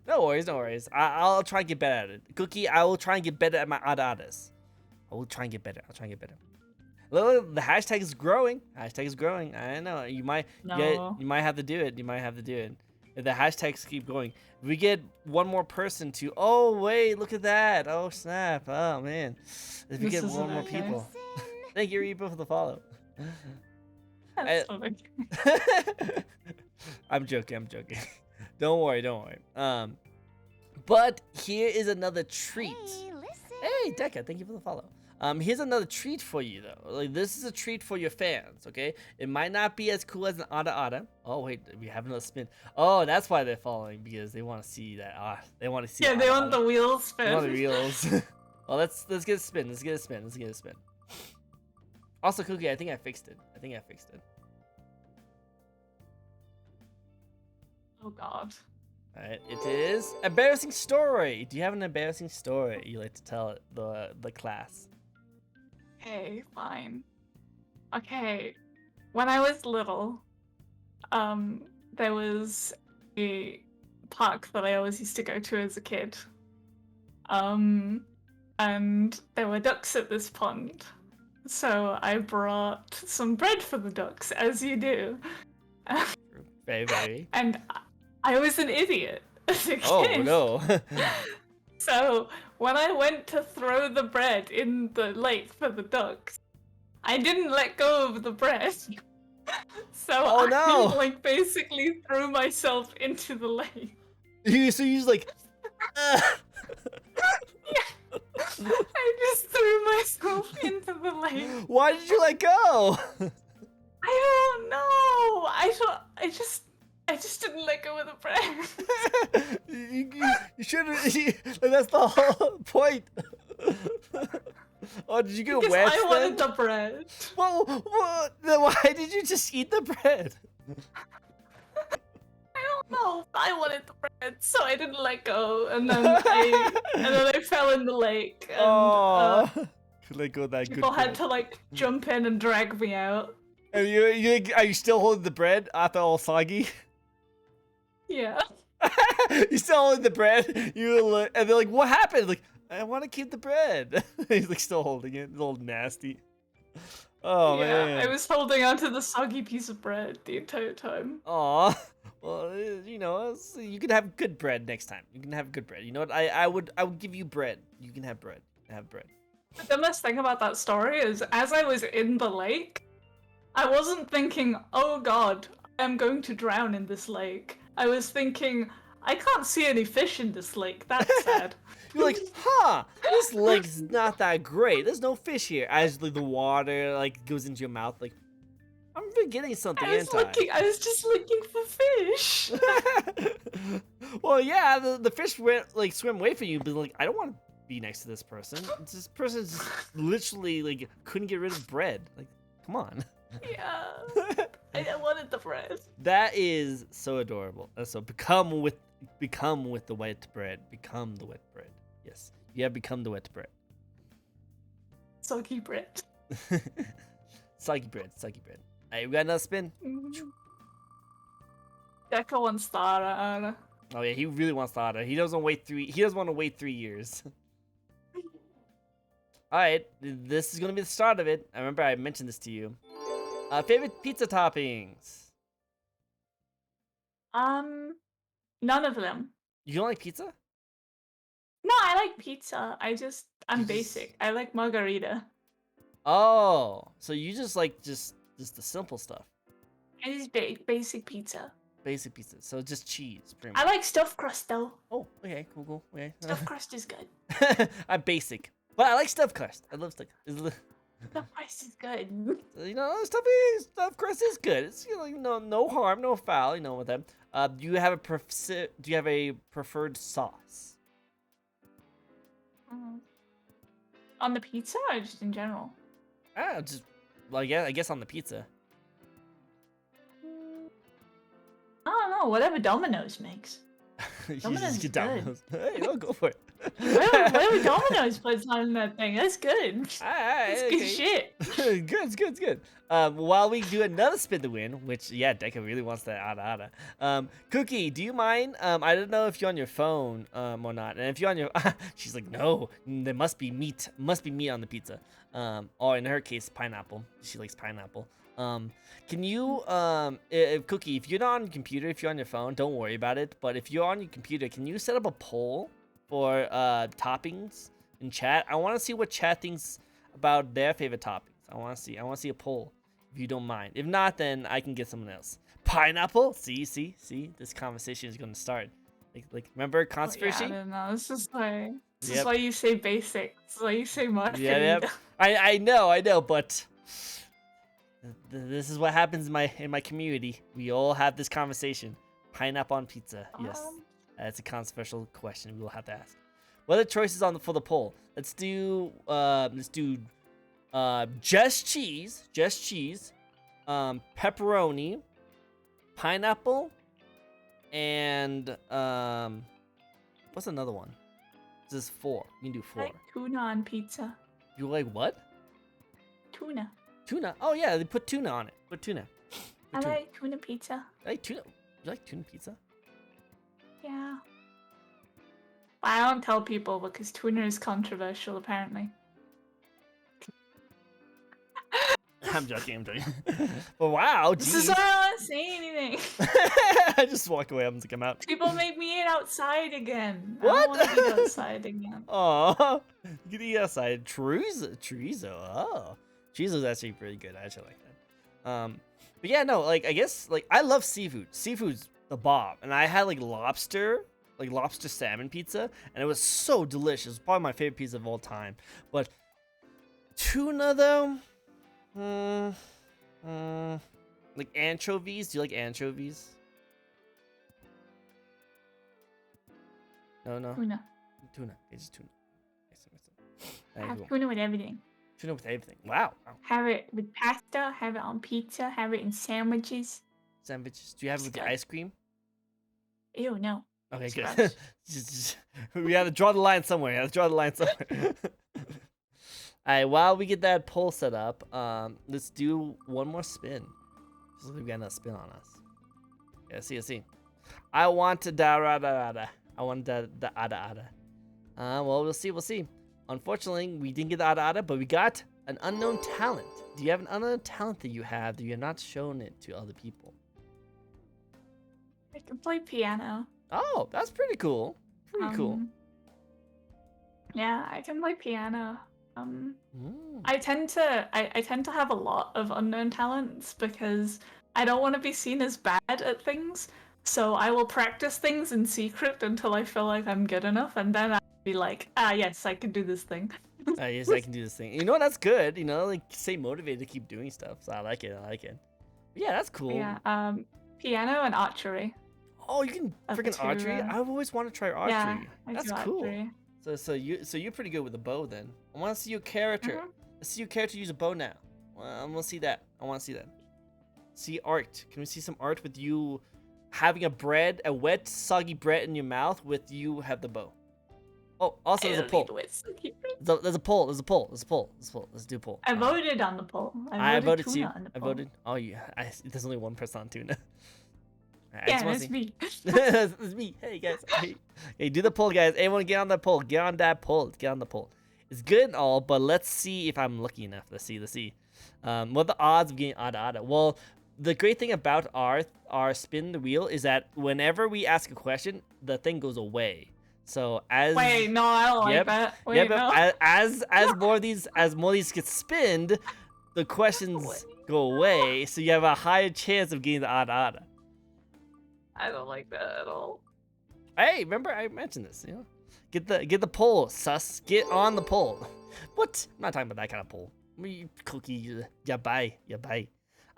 No worries. I'll try and get better at it. Cookie, I will try and get better at my Adas. I will try and get better. Look, the hashtag is growing. I know. You might have to do it. If the hashtags keep going. If we get one more person to... Oh, wait, look at that. Oh, snap. Oh, man. If we get one more people. Thank you, Reaper, for the follow. That's funny. I'm joking. Don't worry. But here is another treat. Hey, Deca, thank you for the follow. Here's another treat for you though. Like, this is a treat for your fans, okay? It might not be as cool as an Ada. Oh wait, we have another spin. Oh, that's why they're following, because they want to see that. They want to see. Yeah, they want the wheels spin. They want the wheels. Well, let's get a spin. Let's get a spin. Also, Cookie, I think I fixed it. Oh god. Alright, it is embarrassing story. Do you have an embarrassing story you like to tell the class? Okay, fine. Okay, when I was little, there was a park that I always used to go to as a kid. And there were ducks at this pond. So I brought some bread for the ducks, as you do. Very. And I was an idiot as a kid. Oh no. So when I went to throw the bread in the lake for the ducks, I didn't let go of the bread. So I like basically threw myself into the lake. So you just like Yeah. I just threw myself into the lake. Why did you let go? I don't know. I just didn't let go of the bread. You shouldn't. That's the whole point. Oh, did you get wet? I wanted the bread. Well, then why did you just eat the bread? I don't know. I wanted the bread, so I didn't let go, and then I fell in the lake. And let go of that people good had bread. to like jump in and drag me out. And are you still holding the bread after all soggy? Yeah. You still holding the bread? And they're like, "What happened?" Like, I want to keep the bread. He's like still holding it. It's all nasty. Oh yeah, man. I was holding onto the soggy piece of bread the entire time. Aw. Well, you know, you can have good bread next time. You can have good bread. You know what? I would give you bread. You can have bread. Have bread. The dumbest thing about that story is, as I was in the lake, I wasn't thinking, "Oh God, I'm going to drown in this lake." I was thinking, "I can't see any fish in this lake. That's sad." You're like, huh, this lake's not that great. There's no fish here. As like, the water like goes into your mouth, like, I'm forgetting something, I was just looking for fish. Well, yeah, the fish went, swim away from you, but like, I don't want to be next to this person. This person just literally like couldn't get rid of bread. Like, come on. Yeah, I wanted the bread. That is so adorable. So become with the wet bread. Become the wet bread. Yes, you have become the wet bread. Soggy bread. Soggy bread. Alright, we got another spin. Deca wants starter. Oh yeah, he really wants starter. He doesn't want to wait 3 years. Alright, this is gonna be the start of it. I remember I mentioned this to you. Favorite pizza toppings? None of them. You don't like pizza? No, I like pizza. I'm basic. I like margarita. Oh, so you just like just the simple stuff. I just basic pizza. Basic pizza, so just cheese. Pretty much. I like stuffed crust though. Oh, okay, cool. Okay. Stuffed crust is good. I'm basic, but I like stuffed crust. I love stuffed. Stuffed crust is good. You know, stuffed crust is good. It's, you know, no harm, no foul. You know, with them. Do you have a preferred sauce? On the pizza or just in general? Just Well, I guess on the pizza. I don't know. Whatever Domino's makes. You Domino's just is get good. Domino's. Hey, no, go for it. Whatever Domino's puts on that thing, that's good. Alright, It's good shit. Good, it's good. While we do another spin to win, which yeah, Deca really wants that ada. Cookie, do you mind? I don't know if you're on your phone or not, and if you're on your, she's like, no, there must be meat on the pizza. Or in her case, pineapple. She likes pineapple. Can you, Cookie, if you're not on your computer, if you're on your phone, don't worry about it. But if you're on your computer, can you set up a poll for toppings in chat? I want to see what chat thinks about their favorite toppings. I want to see a poll, if you don't mind. If not, then I can get someone else. Pineapple? See, this conversation is going to start. Like, remember conspiracy? Yeah, I don't know. It's just like, this Yep. is why you say basic. This is why you say marketing. Yep. I know, but this is what happens in my community. We all have this conversation. Pineapple on pizza. Yes, that's a controversial question. We will have to ask. What are the choices for the poll? Let's do just cheese, pepperoni, pineapple, and what's another one? This is 4. You can do 4. I like tuna on pizza. You like what? Tuna. Tuna? Oh yeah, they put tuna on it. Put tuna. I like tuna pizza. I like tuna. You like tuna pizza? Yeah. But I don't tell people because tuna is controversial, apparently. I'm joking. But wow, This is why I don't say anything. I just walk away. I'm like, I'm out. People make me eat outside again. What? I don't want to eat outside again. Oh, you can eat outside. Chorizo. Oh, chorizo is actually pretty good. I actually like that. But yeah, no, like I guess like I love seafood. Seafood's the bomb, and I had like lobster salmon pizza, and it was so delicious. It was probably my favorite pizza of all time. But tuna though. Like anchovies? Do you like anchovies? No. Tuna. Tuna. It's just tuna. I have tuna with everything. Tuna with everything. Wow. Have it with pasta, have it on pizza, have it in sandwiches. Sandwiches. Do you have it with the ice cream? Ew, no. Okay, good. We have to draw the line somewhere. Alright, while we get that poll set up, let's do one more spin. Just like we got another spin on us. Yeah, see. I want to da. I want the ada. Well, we'll see. Unfortunately, we didn't get the ada, but we got an unknown talent. Do you have an unknown talent that you have that you have not shown it to other people? I can play piano. Oh, that's pretty cool. Cool. Yeah, I can play piano. I tend to have a lot of unknown talents because I don't want to be seen as bad at things. So I will practice things in secret until I feel like I'm good enough, and then I'll be like, yes, I can do this thing. Yes, I can do this thing. You know, that's good. You know, like stay motivated to keep doing stuff. So I like it. Yeah, that's cool. Yeah. Piano and archery. Oh, you can freaking archery. I've always wanted to try archery. Yeah, that's cool. Archery. So you're pretty good with a bow then. I want to see your character. Let's see your character use a bow now. I want to see that. See art. Can we see some art with you having a wet, soggy bread in your mouth with you have the bow? Oh, also there's a poll. There's a poll. Let's do a poll. I voted on the poll. I voted too. On the poll. I voted. Oh yeah. There's only one person on tuna. Yeah, that's me. It's me. Hey guys. Hey, do the poll, guys. Everyone get on that poll. Get on the poll. It's good and all, but let's see if I'm lucky enough. Let's see. What are the odds of getting ada? Well, the great thing about our spin the wheel is that whenever we ask a question, the thing goes away. So Wait, no, I don't like that. Wait, no. As more of these get spinned, the questions go away. So you have a higher chance of getting the ada. I don't like that at all. Hey, remember I mentioned this, you know? Get the poll, sus. Get on the poll. What? I'm not talking about that kind of poll. Cookie, yeah, bye.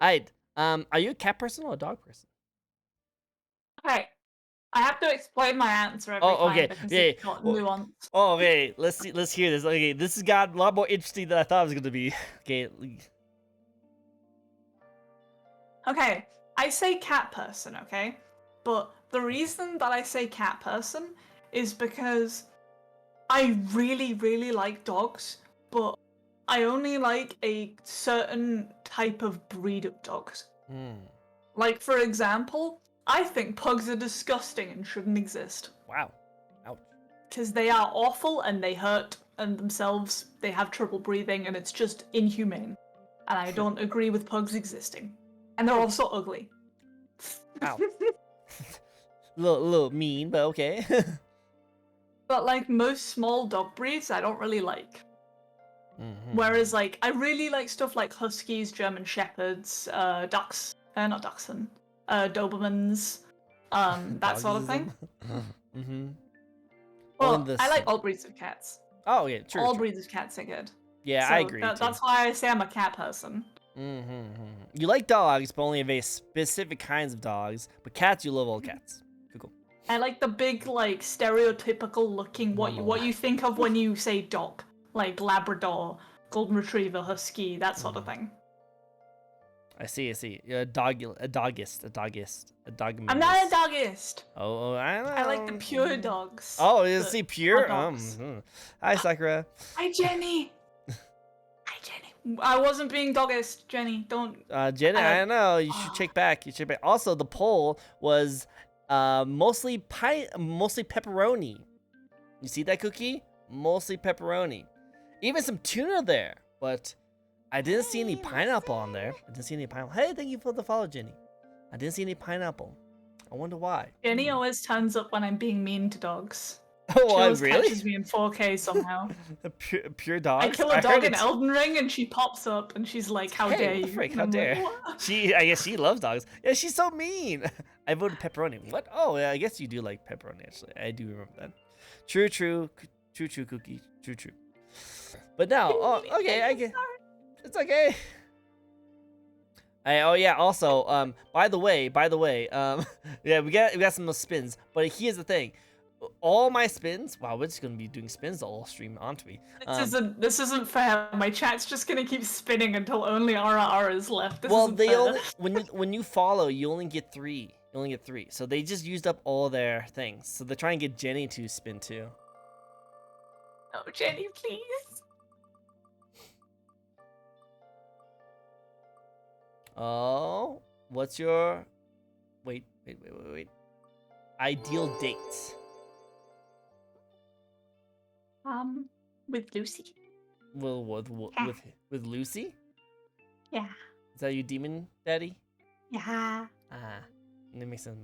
Alright, are you a cat person or a dog person? Okay, I have to explain my answer every time because it's got nuance. Oh, okay, let's hear this. Okay, this has got a lot more interesting than I thought it was gonna be. Okay, Okay, I say cat person, okay? But the reason that I say cat person is because I really, really like dogs, but I only like a certain type of breed of dogs. Like, for example, I think pugs are disgusting and shouldn't exist. Wow. Ouch. Because they are awful and they hurt and themselves, they have trouble breathing and it's just inhumane. And I don't agree with pugs existing. And they're also ugly. Ow. little mean, but okay. But like most small dog breeds, I don't really like. Whereas like I really like stuff like huskies, German shepherds, not dachshund, Dobermans, that sort of thing. Well, I like all breeds of cats. Oh yeah, true. All breeds of cats are good. Yeah, So I agree. That's why I say I'm a cat person. You like dogs, but only very specific kinds of dogs. But cats, you love all cats. Cool. I like the big, like stereotypical looking what you think of when you say dog, like Labrador, Golden Retriever, Husky, that sort of thing. I see. You're a doggist. I'm not a doggist. Oh, I know. I like the pure dogs. Oh, you see pure? Hi, Sakura. Hi, Jenny. Hi, Jenny. I wasn't being doggist, Jenny. Don't. Jenny, I know. You should check back. Also, the poll was mostly pepperoni. You see that, Cookie? Mostly pepperoni. Even some tuna there, but I didn't see any pineapple on there. Hey, thank you for the follow, Jenny. I didn't see any pineapple. I wonder why. Jenny always turns up when I'm being mean to dogs. Oh, she really? catches me in 4K somehow. pure dogs? I kill a dog in Elden Ring and she pops up and she's like, how dare you? Frick, how dare. I guess she loves dogs. Yeah, she's so mean. I voted pepperoni. What? Oh, yeah, I guess you do like pepperoni, actually. I do remember that. True, Cookie. True. But now, okay, I get. It's okay. Also, by the way, yeah, we got some spins, but here's the thing. All my spins, wow, we're just gonna be doing spins the whole stream, aren't we? This isn't fair. My chat's just gonna keep spinning until only RR is left. This well, isn't they fair. only when you follow, you only get 3. You only get 3. So they just used up all their things. So they're trying to get Jenny to spin too. Oh, Jenny, please. Oh, what's your wait. Ideal date? With Lucy. Well, with Lucy? Yeah. Is that you, demon daddy? Yeah. That makes sense.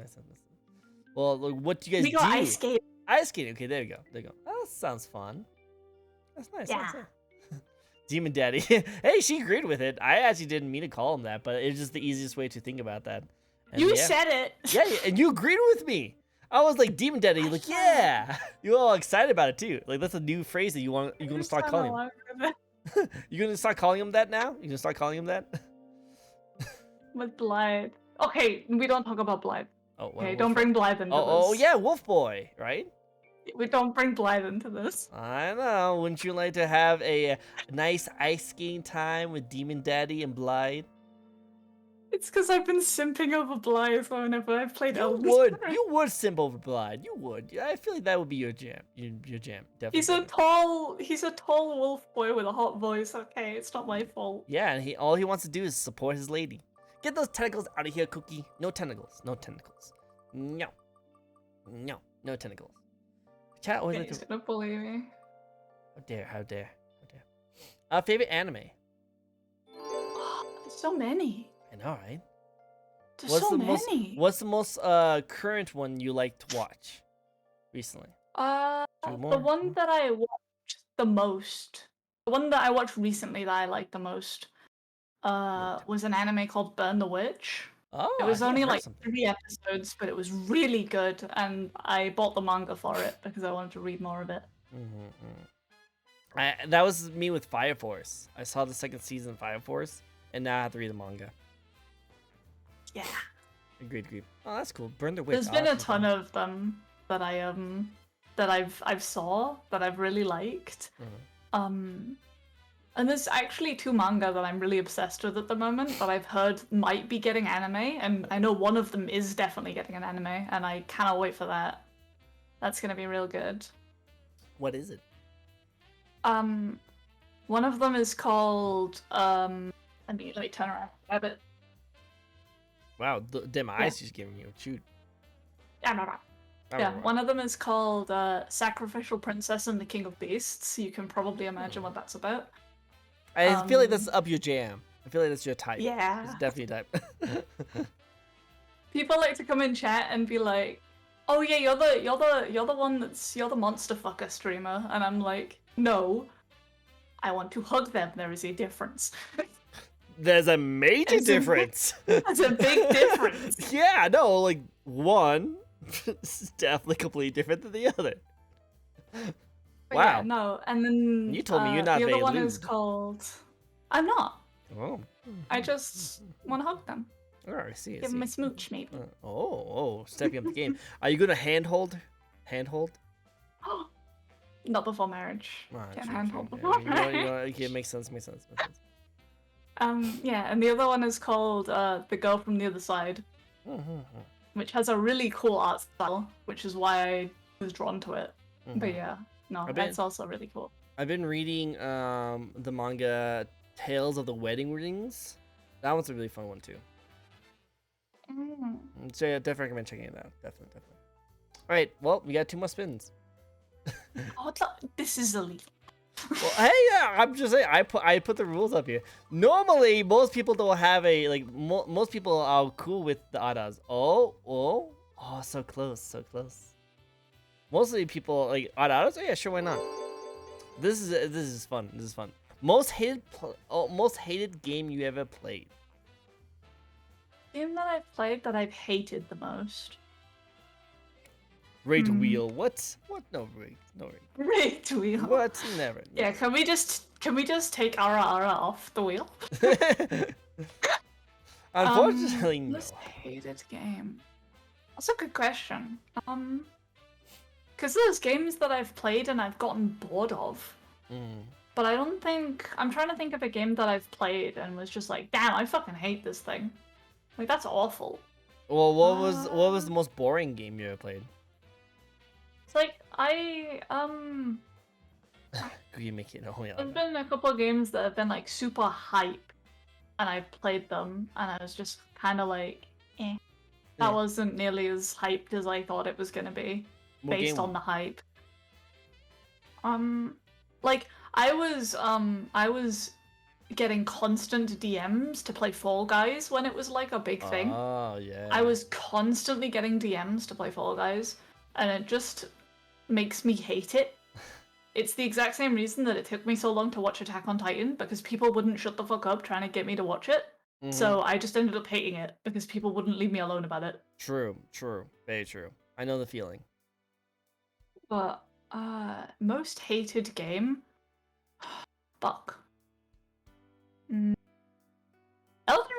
Well, look, what do you guys do? We go ice skate. Ice skating. Okay, there you go. Oh, that sounds fun. That's nice. Yeah. Demon daddy. Hey, she agreed with it. I actually didn't mean to call him that, but it's just the easiest way to think about that. And you said it. Yeah, and you agreed with me. I was like, demon daddy. You're like, yeah. You're all excited about it too. Like, that's a new phrase that you're gonna start calling him. You're gonna start calling him that now? You're gonna start calling him that? With Blythe. Okay, we don't talk about Blythe. Oh, okay, don't bring Blythe into this. Oh yeah, Wolf Boy, right? We don't bring Blythe into this. I know. Wouldn't you like to have a nice ice skating time with Demon Daddy and Blythe? It's because I've been simping over Blythe whenever I've played Elden Ring. You would simp over Blythe. You would. I feel like that would be your jam. Your jam, definitely. He's a tall wolf boy with a hot voice. Okay, it's not my fault. Yeah, and all he wants to do is support his lady. Get those tentacles out of here, Cookie. No tentacles. No tentacles. Chat always he's gonna bully me. How dare. Favorite anime? There's so many. I know, right? There's so many. What's the most current one you like to watch recently? The one that I watched the most, the one that I watched recently that I liked the most, was an anime called Burn the Witch. Oh, it was only like 3 episodes, but it was really good, and I bought the manga for it because I wanted to read more of it. That was me with Fire Force. I saw the 2nd season of Fire Force, and now I have to read the manga. Yeah. Agreed. Oh, that's cool. Burn the Witch. There's been a ton of them that I've saw that I've really liked. And there's actually 2 manga that I'm really obsessed with at the moment that I've heard might be getting anime, and I know one of them is definitely getting an anime, and I cannot wait for that. That's gonna be real good. What is it? One of them is called let me turn around. Grab it. Wow, them eyes she's giving you. Shoot. Yeah, no, no. Yeah, one of them is called Sacrificial Princess and the King of Beasts. You can probably imagine what that's about. I feel like that's up your jam. I feel like that's your type. Yeah. It's definitely your type. People like to come in chat and be like, "Oh yeah, you're the one you're the monster fucker streamer," and I'm like, "No, I want to hug them. There is a difference." There's a major difference. There's a big difference. Yeah, no, like one is definitely completely different than the other. But Wow. yeah, no, and then You told me you're not the other very one lewd. is called. I'm not. Oh. I just want to hug them. Oh, I see. Give them a smooch, maybe. Stepping up the game. Are you gonna handhold? Handhold? Not before marriage. Oh, Can't true, handhold true. before Yeah, marriage. okay, makes sense. Makes sense. Yeah, and the other one is called The Girl from the Other Side, which has a really cool art style, which is why I was drawn to it. But yeah, no, that's also really cool. I've been reading the manga Tales of the Wedding Rings. That one's a really fun one too. So yeah, definitely recommend checking it out. Definitely. All right, well, we got 2 more spins. Oh, this is elite. Well, hey, yeah, I'm just saying, I put the rules up here. Normally, most people don't have a like. Most people are cool with the odd-odds. Oh, so close. Mostly people like odd-odds. Oh yeah, sure, why not? This is fun. Most hated game you ever played. Game that I've played that I've hated the most. Rigged wheel. What? No rigged. Rigged wheel. What? Never. Yeah, can we just take Ara off the wheel? Unfortunately, no. Most hated game. That's a good question. Because there's games that I've played and I've gotten bored of. But I don't think I'm trying to think of a game that I've played and was just like, damn, I fucking hate this thing. Like that's awful. Well, what was the most boring game you ever played? It's like You make it. Oh yeah. There's been a couple of games that have been like super hype, and I've played them, and I was just kind of like, eh. That wasn't nearly as hyped as I thought it was gonna be, based on the hype. Like I was getting constant DMs to play Fall Guys when it was like a big thing. Oh yeah. I was constantly getting DMs to play Fall Guys, and it just makes me hate it. It's the exact same reason that it took me so long to watch Attack on Titan, because people wouldn't shut the fuck up trying to get me to watch it. So I just ended up hating it because people wouldn't leave me alone about it. True. Very true. I know the feeling. But most hated game? Fuck. Elden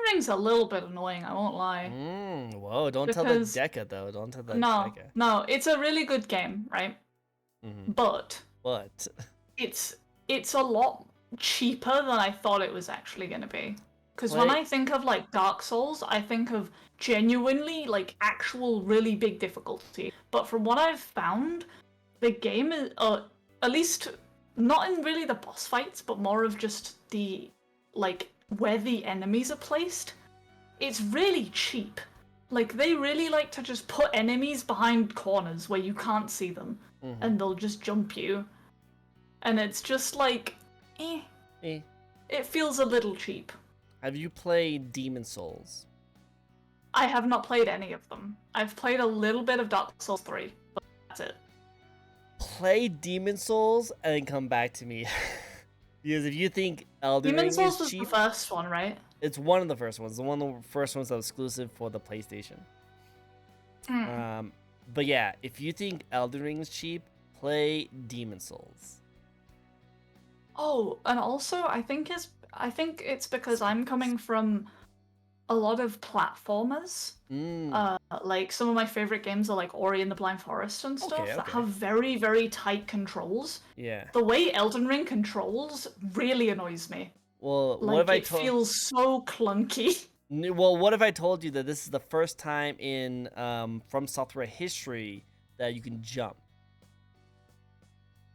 Ring's a little bit annoying, I won't lie. Whoa, don't tell the Deca though. Don't tell the Deca. No, it's a really good game, right? But it's a lot cheaper than I thought it was actually gonna be. Because when I think of like Dark Souls, I think of genuinely like actual really big difficulty. But from what I've found, the game is at least not in really the boss fights, but more of just the like where the enemies are placed. It's really cheap. Like they really like to just put enemies behind corners where you can't see them, and they'll just jump you. And it's just like, It feels a little cheap. Have you played Demon Souls? I have not played any of them. I've played a little bit of Dark Souls 3, but that's it. Play Demon Souls and then come back to me. Because if you think Elden Ring is cheap... Demon Souls was the first one, right? It's one of the first ones. One of the first ones that was exclusive for the PlayStation. But yeah, if you think Elden Ring is cheap, play Demon Souls. Oh, and also I think it's because I'm coming from a lot of platformers. like some of my favorite games are like Ori and the Blind Forest and stuff that have very, very tight controls. Yeah. The way Elden Ring controls really annoys me. Well, Like, what if I it feels so clunky. Well, what if I told you that this is the first time in From Software history that you can jump?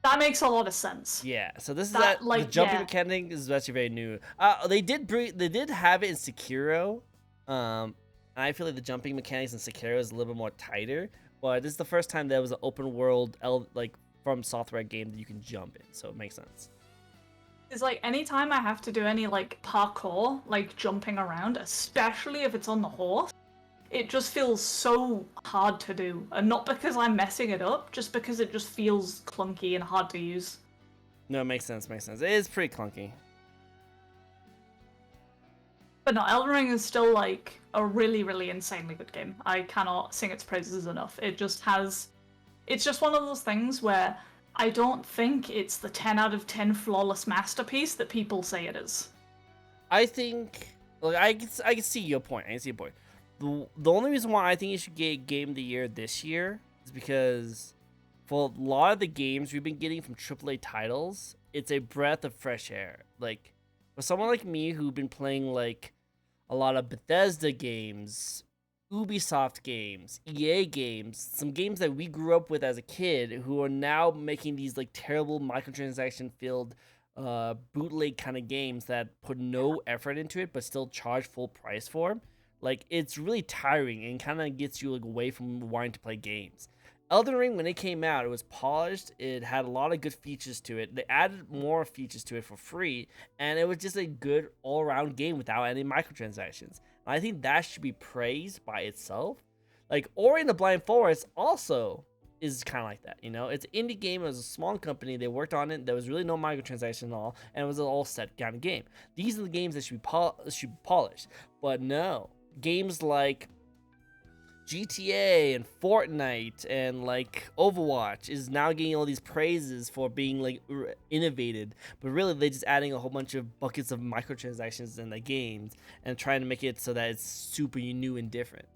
That makes a lot of sense. Yeah, so this is That, the like, jumping yeah. mechanic is actually very new. They did have it in Sekiro, and I feel like the jumping mechanics in Sekiro is a little bit more tighter. But this is the first time there was an open world like From Software game that you can jump in, so it makes sense. It's like anytime I have to do any like parkour, like jumping around, especially if it's on the horse, it just feels so hard to do. And not because I'm messing it up, just because it just feels clunky and hard to use. No, it makes sense, makes sense. It is pretty clunky. But no, Elden Ring is still like a really, really insanely good game. I cannot sing its praises enough. It just has... It's just one of those things where I don't think it's the 10 out of 10 flawless masterpiece that people say it is. I think... Like, I can see your point. I can see your point. The only reason why I think it should get Game of the Year this year is because for a lot of the games we've been getting from AAA titles, it's a breath of fresh air. Like, for someone like me who've been playing, like, a lot of Bethesda games, Ubisoft games, EA games, some games that we grew up with as a kid who are now making these, like, terrible microtransaction-filled bootleg kind of games that put no effort into it but still charge full price for them. Like, it's really tiring and kind of gets you like away from wanting to play games. Elden Ring, when it came out, it was polished. It had a lot of good features to it. They added more features to it for free, and it was just a good all-around game without any microtransactions. And I think that should be praised by itself. Like, Ori and the Blind Forest also is kind of like that, you know? It's an indie game. It was a small company. They worked on it. There was really no microtransaction at all, and it was an all-set kind of game. These are the games that should be polished. But no. Games like GTA and Fortnite and like Overwatch is now getting all these praises for being like innovated, but really they're just adding a whole bunch of buckets of microtransactions in the games and trying to make it so that it's super new and different.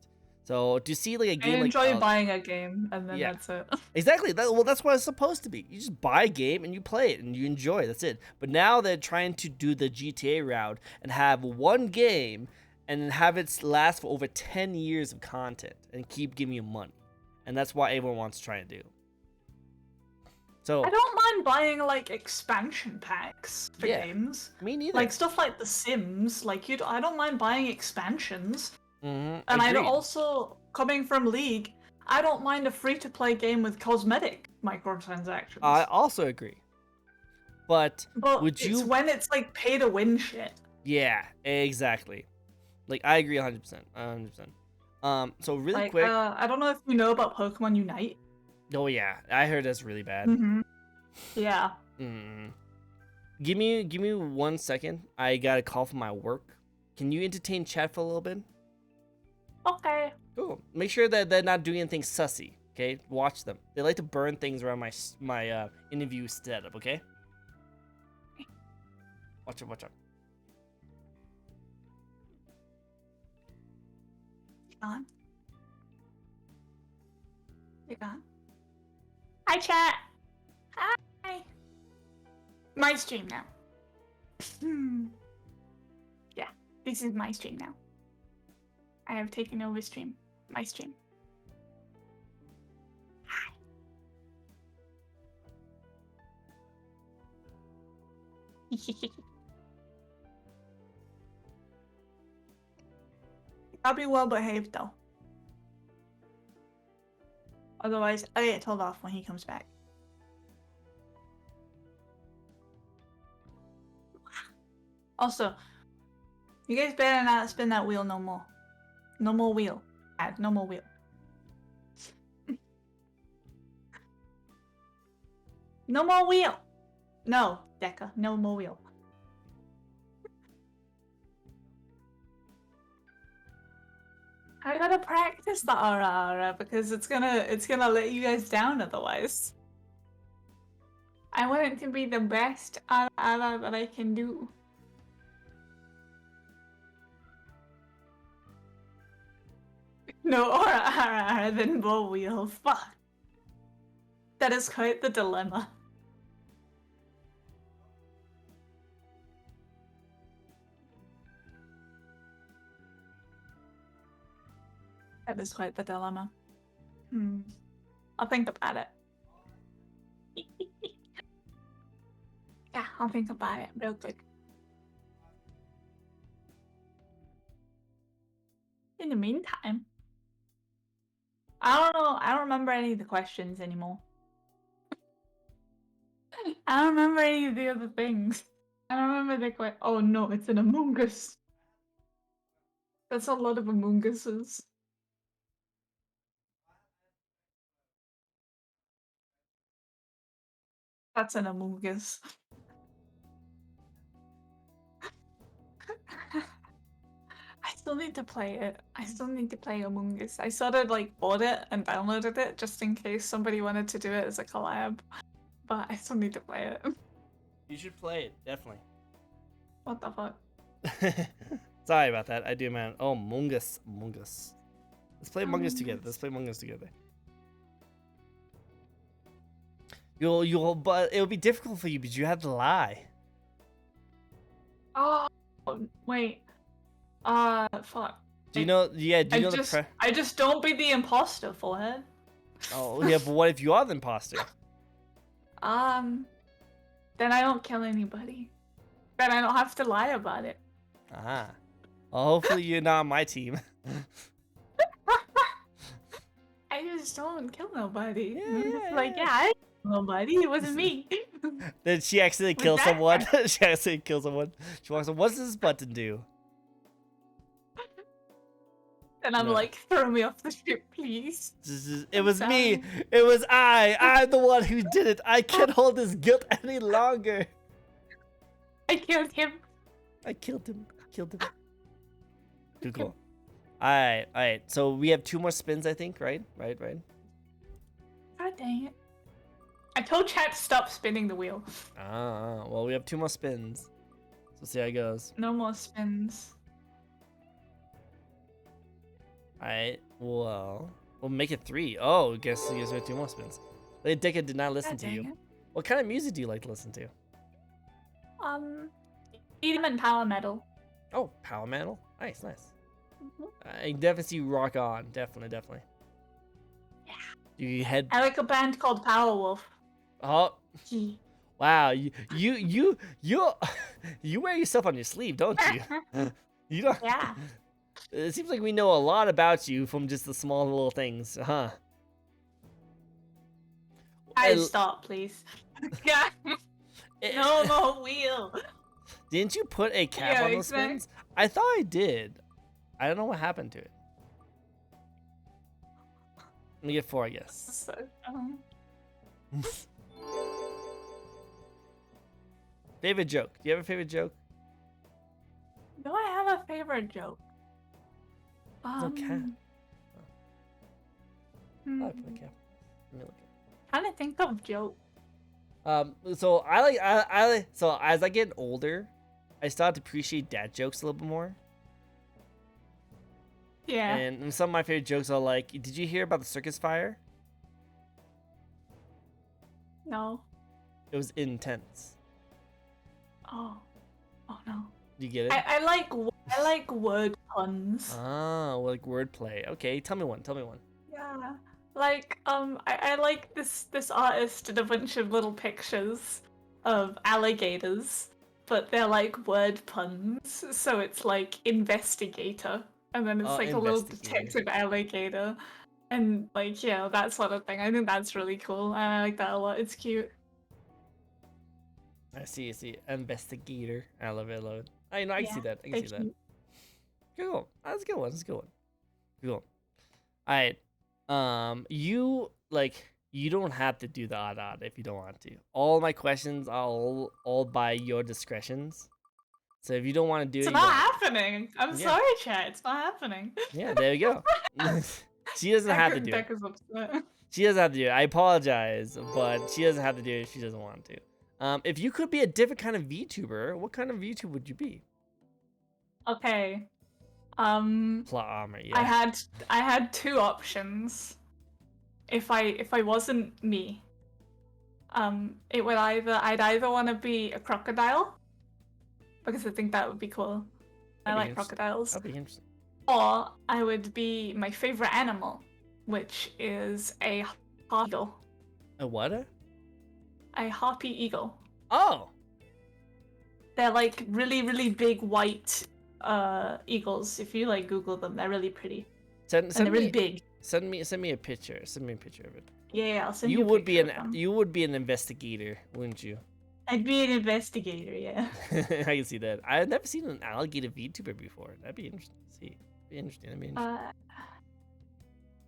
So to see like a game I enjoy buying a game and then that's it. Exactly. That's what it's supposed to be. You just buy a game and you play it and you enjoy it. That's it. But now they're trying to do the GTA route and have one game and have it last for over 10 years of content and keep giving you money. And that's what everyone wants to try and do. So I don't mind buying like expansion packs for games. Me neither. Like stuff like The Sims, like I don't mind buying expansions. And I also, coming from League, I don't mind a free-to-play game with cosmetic microtransactions. I also agree. But it's when it's like pay-to-win shit. Yeah, exactly. Like, I agree 100%. 100%. So really quick. I don't know if you know about Pokemon Unite. Oh yeah, I heard that's really bad. Yeah. Give me 1 second. I got a call from my work. Can you entertain chat for a little bit? Okay. Cool. Make sure that they're not doing anything sussy. Okay, watch them. They like to burn things around my interview setup. Okay. Watch out. On. You gone? Hi, chat. Hi. My stream now. Yeah, this is my stream now. I have taken over stream. My stream. Hi. I'll be well behaved though. Otherwise, I get told off when he comes back. Also, you guys better not spin that wheel no more. No more wheel. Add no more wheel. No more wheel. No, Deca, no more wheel. I gotta practice the ara because it's gonna let you guys down otherwise. I want it to be the best ara that I can do. No aura than bow wheel. Fuck. That is quite the dilemma. That is quite the dilemma. I'll think about it. Yeah, I'll think about it real quick. In the meantime, I don't know. I don't remember any of the questions anymore. I don't remember any of the other things. I don't remember the Oh no, it's an Among Us. That's a lot of Among Uses. That's an Among Us. I still need to play it. I still need to play Among Us. I sort of like bought it and downloaded it just in case somebody wanted to do it as a collab. But I still need to play it. You should play it, definitely. What the fuck? Sorry about that. I do, man. Oh, Among Us. Among Us. Let's play Among Us together. Let's play Among Us together. But it'll be difficult for you because you have to lie. Oh, wait. Fuck. Do you know? Yeah. Do you know I just don't be the imposter, forehead. Oh yeah, but what if you are the imposter? Then I don't kill anybody. Then I don't have to lie about it. Ah. Well, hopefully you're not on my team. I just don't kill nobody. Yeah, I didn't kill nobody. It wasn't me. Did she accidentally kill someone? She accidentally killed someone. She walks up. What's this button do? And I'm like, throw me off the ship, please. It was me. It was I. I'm the one who did it. I can't hold this guilt any longer. I killed him. I killed him. Killed him. Cool. All right. So we have 2 more spins, I think. Right. God dang it! I told chat to stop spinning the wheel. Well, we have 2 more spins. So see how it goes. No more spins. Alright, well, we'll make it 3. Oh, I guess we have 2 more spins. Lady Dickard did not listen to you. It. What kind of music do you like to listen to? EDM and power metal. Oh, power metal? Nice. I definitely see rock on. Definitely. Yeah. You head. I like a band called Powerwolf. Oh. Wow, you wear yourself on your sleeve, don't you? You don't. Yeah. It seems like we know a lot about you from just the small little things, huh? Stop, please. No more wheel. Didn't you put a cap on those spins? I thought I did. I don't know what happened to it. Let me get 4, I guess. Favorite joke? Do you have a favorite joke? Do I have a favorite joke? No cap. Oh, I put a cap. Let me look. Trying to think of joke. So I like so as I get older, I start to appreciate dad jokes a little bit more. Yeah. And some of my favorite jokes are like, did you hear about the circus fire? No. It was intense. Oh no. Do you get it? I like word puns. Ah, like wordplay. Okay, tell me one. Yeah. Like I like this artist did a bunch of little pictures of alligators, but they're like word puns. So it's like investigator, and then it's like a little detective alligator, and like that sort of thing. I think that's really cool. I like that a lot. It's cute. I see. Investigator. I love it. I know. I can see that. Cool. That's a good one. Cool. All right. You don't have to do the odd if you don't want to. All my questions are all by your discretions. So if you don't want to do it, it's not happening. I'm sorry, chat. It's not happening. Yeah, there you go. She doesn't have to do it. Upset. She doesn't have to do it. I apologize, but she doesn't have to do it if she doesn't want to. If you could be a different kind of VTuber, what kind of VTuber would you be? Okay. Plot armor, I yeah. had two options. If I wasn't me, it would I'd either want to be a crocodile because I think that would be cool. I That'd be like interesting. crocodiles. That'd be interesting. Or I would be my favorite animal, which is a harpy eagle. A what? A harpy eagle. Oh! They're like really, really big white eagles. If you like Google them, they're really pretty. Send And they're really me big. send me a picture. Send me a picture of it. Yeah, I'll send You you a would be picture of them. you would be an investigator, wouldn't you? I'd be an investigator, yeah. I can see that. I've never seen an alligator VTuber before. That'd be interesting to see. Be interesting. That'd be interesting.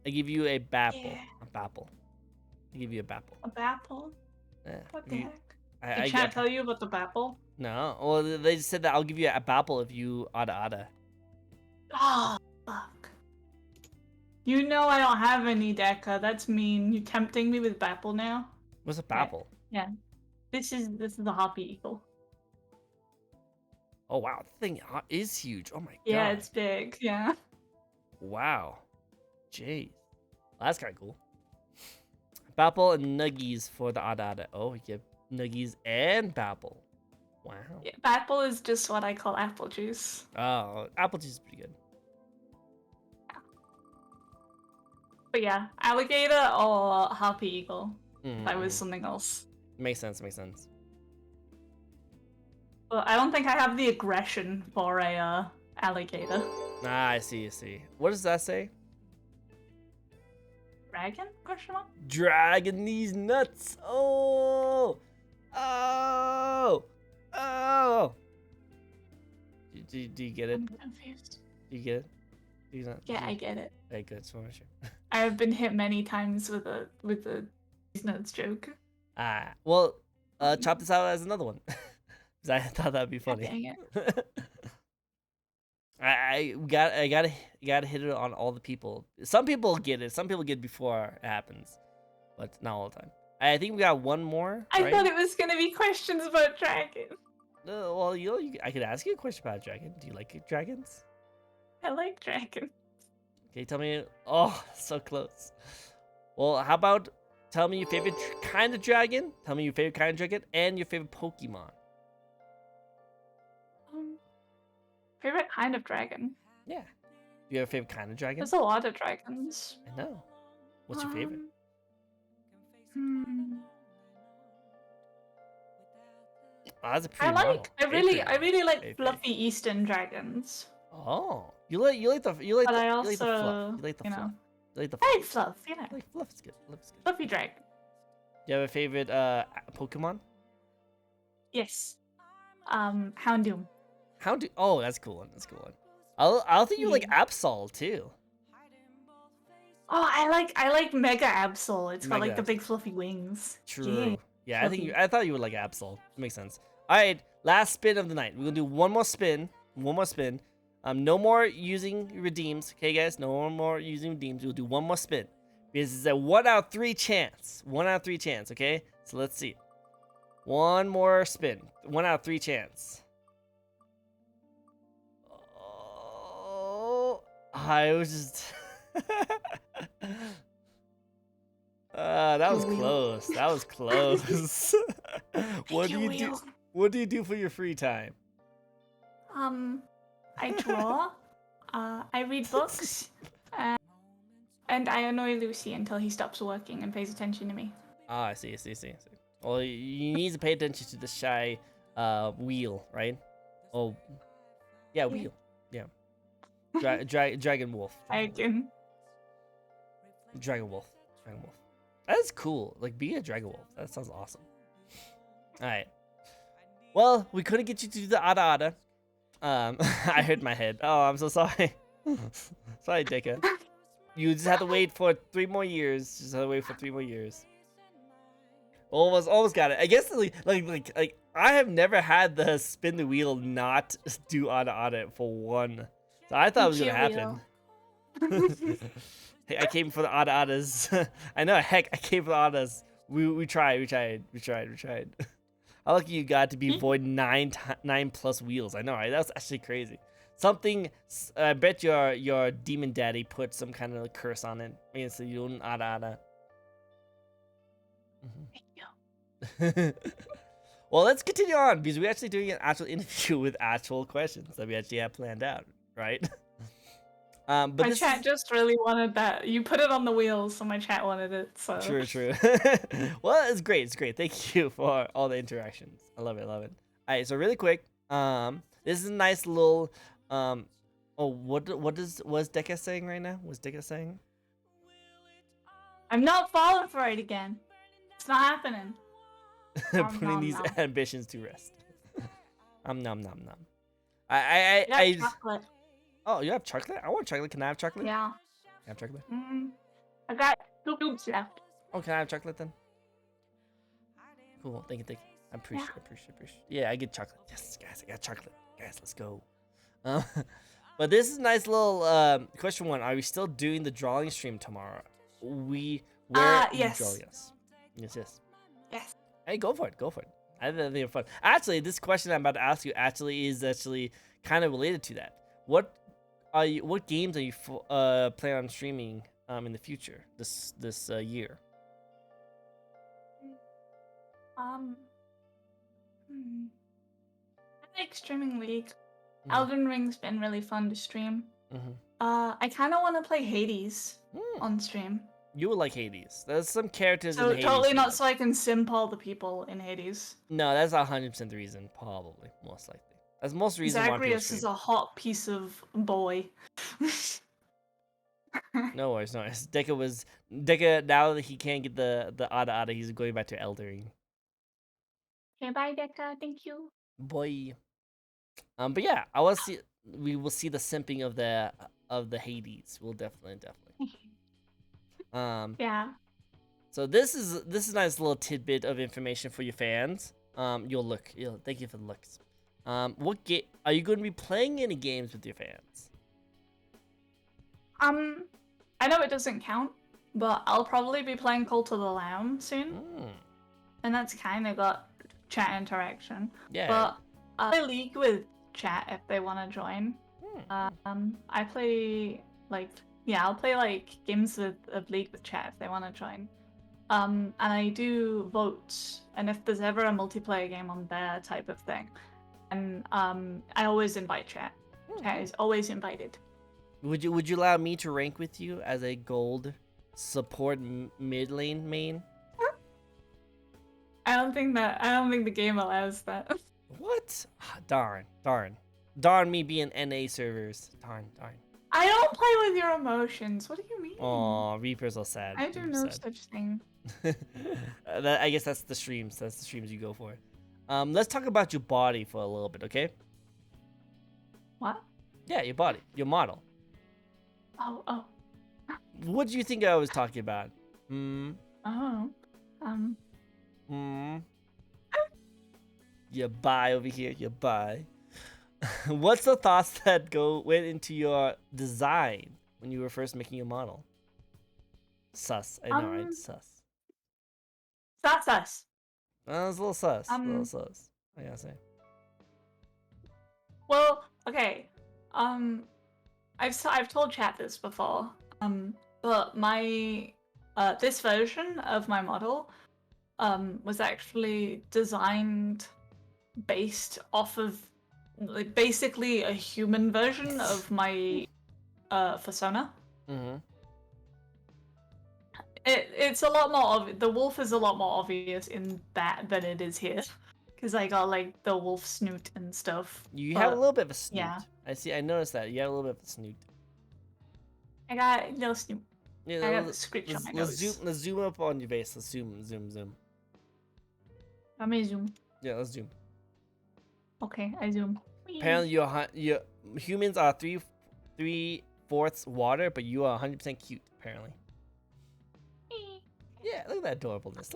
I give you a bapple. Yeah. A bapple. I give you a bapple. A bapple? Yeah. What the heck? I Did chat tell you about the bapple? No. Well, they just said that I'll give you a bapple if you ada. Oh, fuck. You know I don't have any Deca. That's mean. You tempting me with bapple now? What's a bapple? Yeah. This is the harpy eagle. Oh wow, the thing is huge. Oh my god. Yeah, it's big. Yeah. Wow. Jeez. Well, that's kind of cool. Bapple and nuggies for the ada. Oh, you get nuggies and bapple. Wow. Yeah, bapple is just what I call apple juice. Oh, apple juice is pretty good. But yeah, alligator or harpy eagle. If I was Mm. something else. Makes sense. Makes sense. But I don't think I have the aggression for a alligator. Ah, I see. I see. What does that say? Dragon? Question mark? Dragging these nuts. Oh. Oh. Oh. Do you get it? I'm confused. Do you get it? Do you not? Yeah, I get it. Okay, good. Just want to make sure. I have been hit many times with the these nuts joke. Well, chop this out as another one. Because I thought that'd be funny. Dang it. I gotta hit it on all the people. Some people get it. Some people get it before it happens, but not all the time. I think we got one more. I right? thought it was gonna be questions about dragons. Well, I could ask you a question about a dragon. Do you like dragons? I like dragons. Okay, tell me. Oh, so close. Well, how about tell me your favorite kind of dragon? Tell me your favorite kind of dragon and your favorite Pokemon. Favorite kind of dragon? Yeah. Do you have a favorite kind of dragon? There's a lot of dragons. I know. What's your favorite? Oh, that's a pretty model. I really like Very fluffy Eastern dragons. Oh, you like the But I you like the also, fluff. You like the you fluff. know, You like the I fluff. like fluff, you know. Like fluff is good. Fluff is good. Fluffy dragon. Do you have a favorite Pokemon? Yes. Houndoom. Oh, that's a cool one. That's a cool one. I'll think you like Absol too. Oh, I like Mega Absol. It's got Mega like the Absol. big fluffy wings. True. Yeah, fluffy. I thought you would like Absol. Makes sense. All right, last spin of the night. We're gonna do one more spin. One more spin. No more using redeems. Okay, guys. No more using redeems. We'll do one more spin because it's a 1 out of 3 chance. 1 out of 3 chance. Okay. So let's see. One more spin. 1 out of 3 chance. Oh, I was just. That was close. That was close. What do you do? What do you do for your free time? I draw. I read books. And I annoy Lucy until he stops working and pays attention to me. Ah, I see. Well, you need to pay attention to the shy wheel, right? Oh, yeah, wheel. Yeah. Dragon wolf. I can. Dragon wolf. That's cool. Like, be a dragon wolf. That sounds awesome. All right. Well, we couldn't get you to do the ada. I hurt my head. Oh, I'm so sorry. Sorry, Deka. You just have to wait for 3 more years. Just have to wait for 3 more years. Almost got it. I guess like I have never had the spin the wheel not do ada for one. So I thought it was gonna happen. Hey, I came for the adas. I know, heck, I came for the adas. We tried. How lucky you got to be void 9+ wheels. I know, right? That's actually crazy. Something. I bet your demon daddy put some kind of curse on it. Means you don't ada. Thank you. Well, let's continue on because we're actually doing an actual interview with actual questions that we actually have planned out, right? But my chat just really wanted that. You put it on the wheels, so my chat wanted it. So true. Well, it's great. It's great. Thank you for all the interactions. I love it. All right. So really quick, this is a nice little, oh, what's Deka saying right now? What's Deka saying? I'm not falling for it again. It's not happening. Putting these ambitions to rest. Nom. Chocolate. Oh, you have chocolate? I want chocolate. Can I have chocolate? Yeah. Can I have chocolate? I got 2 cubes left. Oh, can I have chocolate then? Cool. Thank you. I appreciate. Yeah, I get chocolate. Yes, guys, I got chocolate. Guys, let's go. But this is a nice little question one. Are we still doing the drawing stream tomorrow? Yes. Drawing us? Yes. Yes. Hey, go for it. I think it's fun. Actually, this question I'm about to ask you is kind of related to that. What games are you planning on streaming in the future this year? I like streaming League. Elden Ring's been really fun to stream. I kind of want to play Hades on stream. You would like Hades. There's some characters in Hades. Totally not so I can simp all the people in Hades. No, that's 100% the reason. Probably, most likely. That's most reason why people Zagreus is a hot piece of boy. No worries. Deka. Now that he can't get the Ada, he's going back to Eldering. Okay, bye, Deka. Thank you. Boy. But yeah, we will see the simping of the Hades. We'll definitely. Yeah. So this is a nice little tidbit of information for your fans. Thank you for the looks. What game are you going to be playing? Any games with your fans? I know it doesn't count, but I'll probably be playing Cult of the Lamb soon, and that's kind of got chat interaction. Yeah. But I play League with chat if they want to join. I play I'll play games of League with chat if they want to join. And I do votes, and if there's ever a multiplayer game on there type of thing, and I always invite chat. Chat is always invited. Would you allow me to rank with you as a gold support mid lane main? I don't think the game allows that. What? Darn me being NA servers. Darn. I don't play with your emotions. What do you mean? Aw, Reapers are sad. I do no such thing. I guess that's the streams. That's the streams you go for. Let's talk about your body for a little bit, okay? What? Yeah, your body, your model. Oh. What do you think I was talking about? Your buy over here, your buy. What's the thoughts that went into your design when you were first making your model? Sus, I know, right? Sus. Sus. It's a little sus. A little sus. I gotta say. Well, okay. I've told chat this before. But my this version of my model was actually designed based off of basically a human version of my persona. It's a lot more obvious. The wolf is a lot more obvious in that than it is here, because I got the wolf snoot and stuff. You have a little bit of a snoot. Yeah. I noticed that you have a little bit of a snoot. I got a little snoot. Yeah, I got the scritch on my nose. Let's zoom up on your face. Let's zoom. Let me zoom. Yeah, let's zoom. Okay, I zoom. Apparently, your humans are 3/4 water, but you are 100% cute. Apparently. Yeah, look at that adorableness.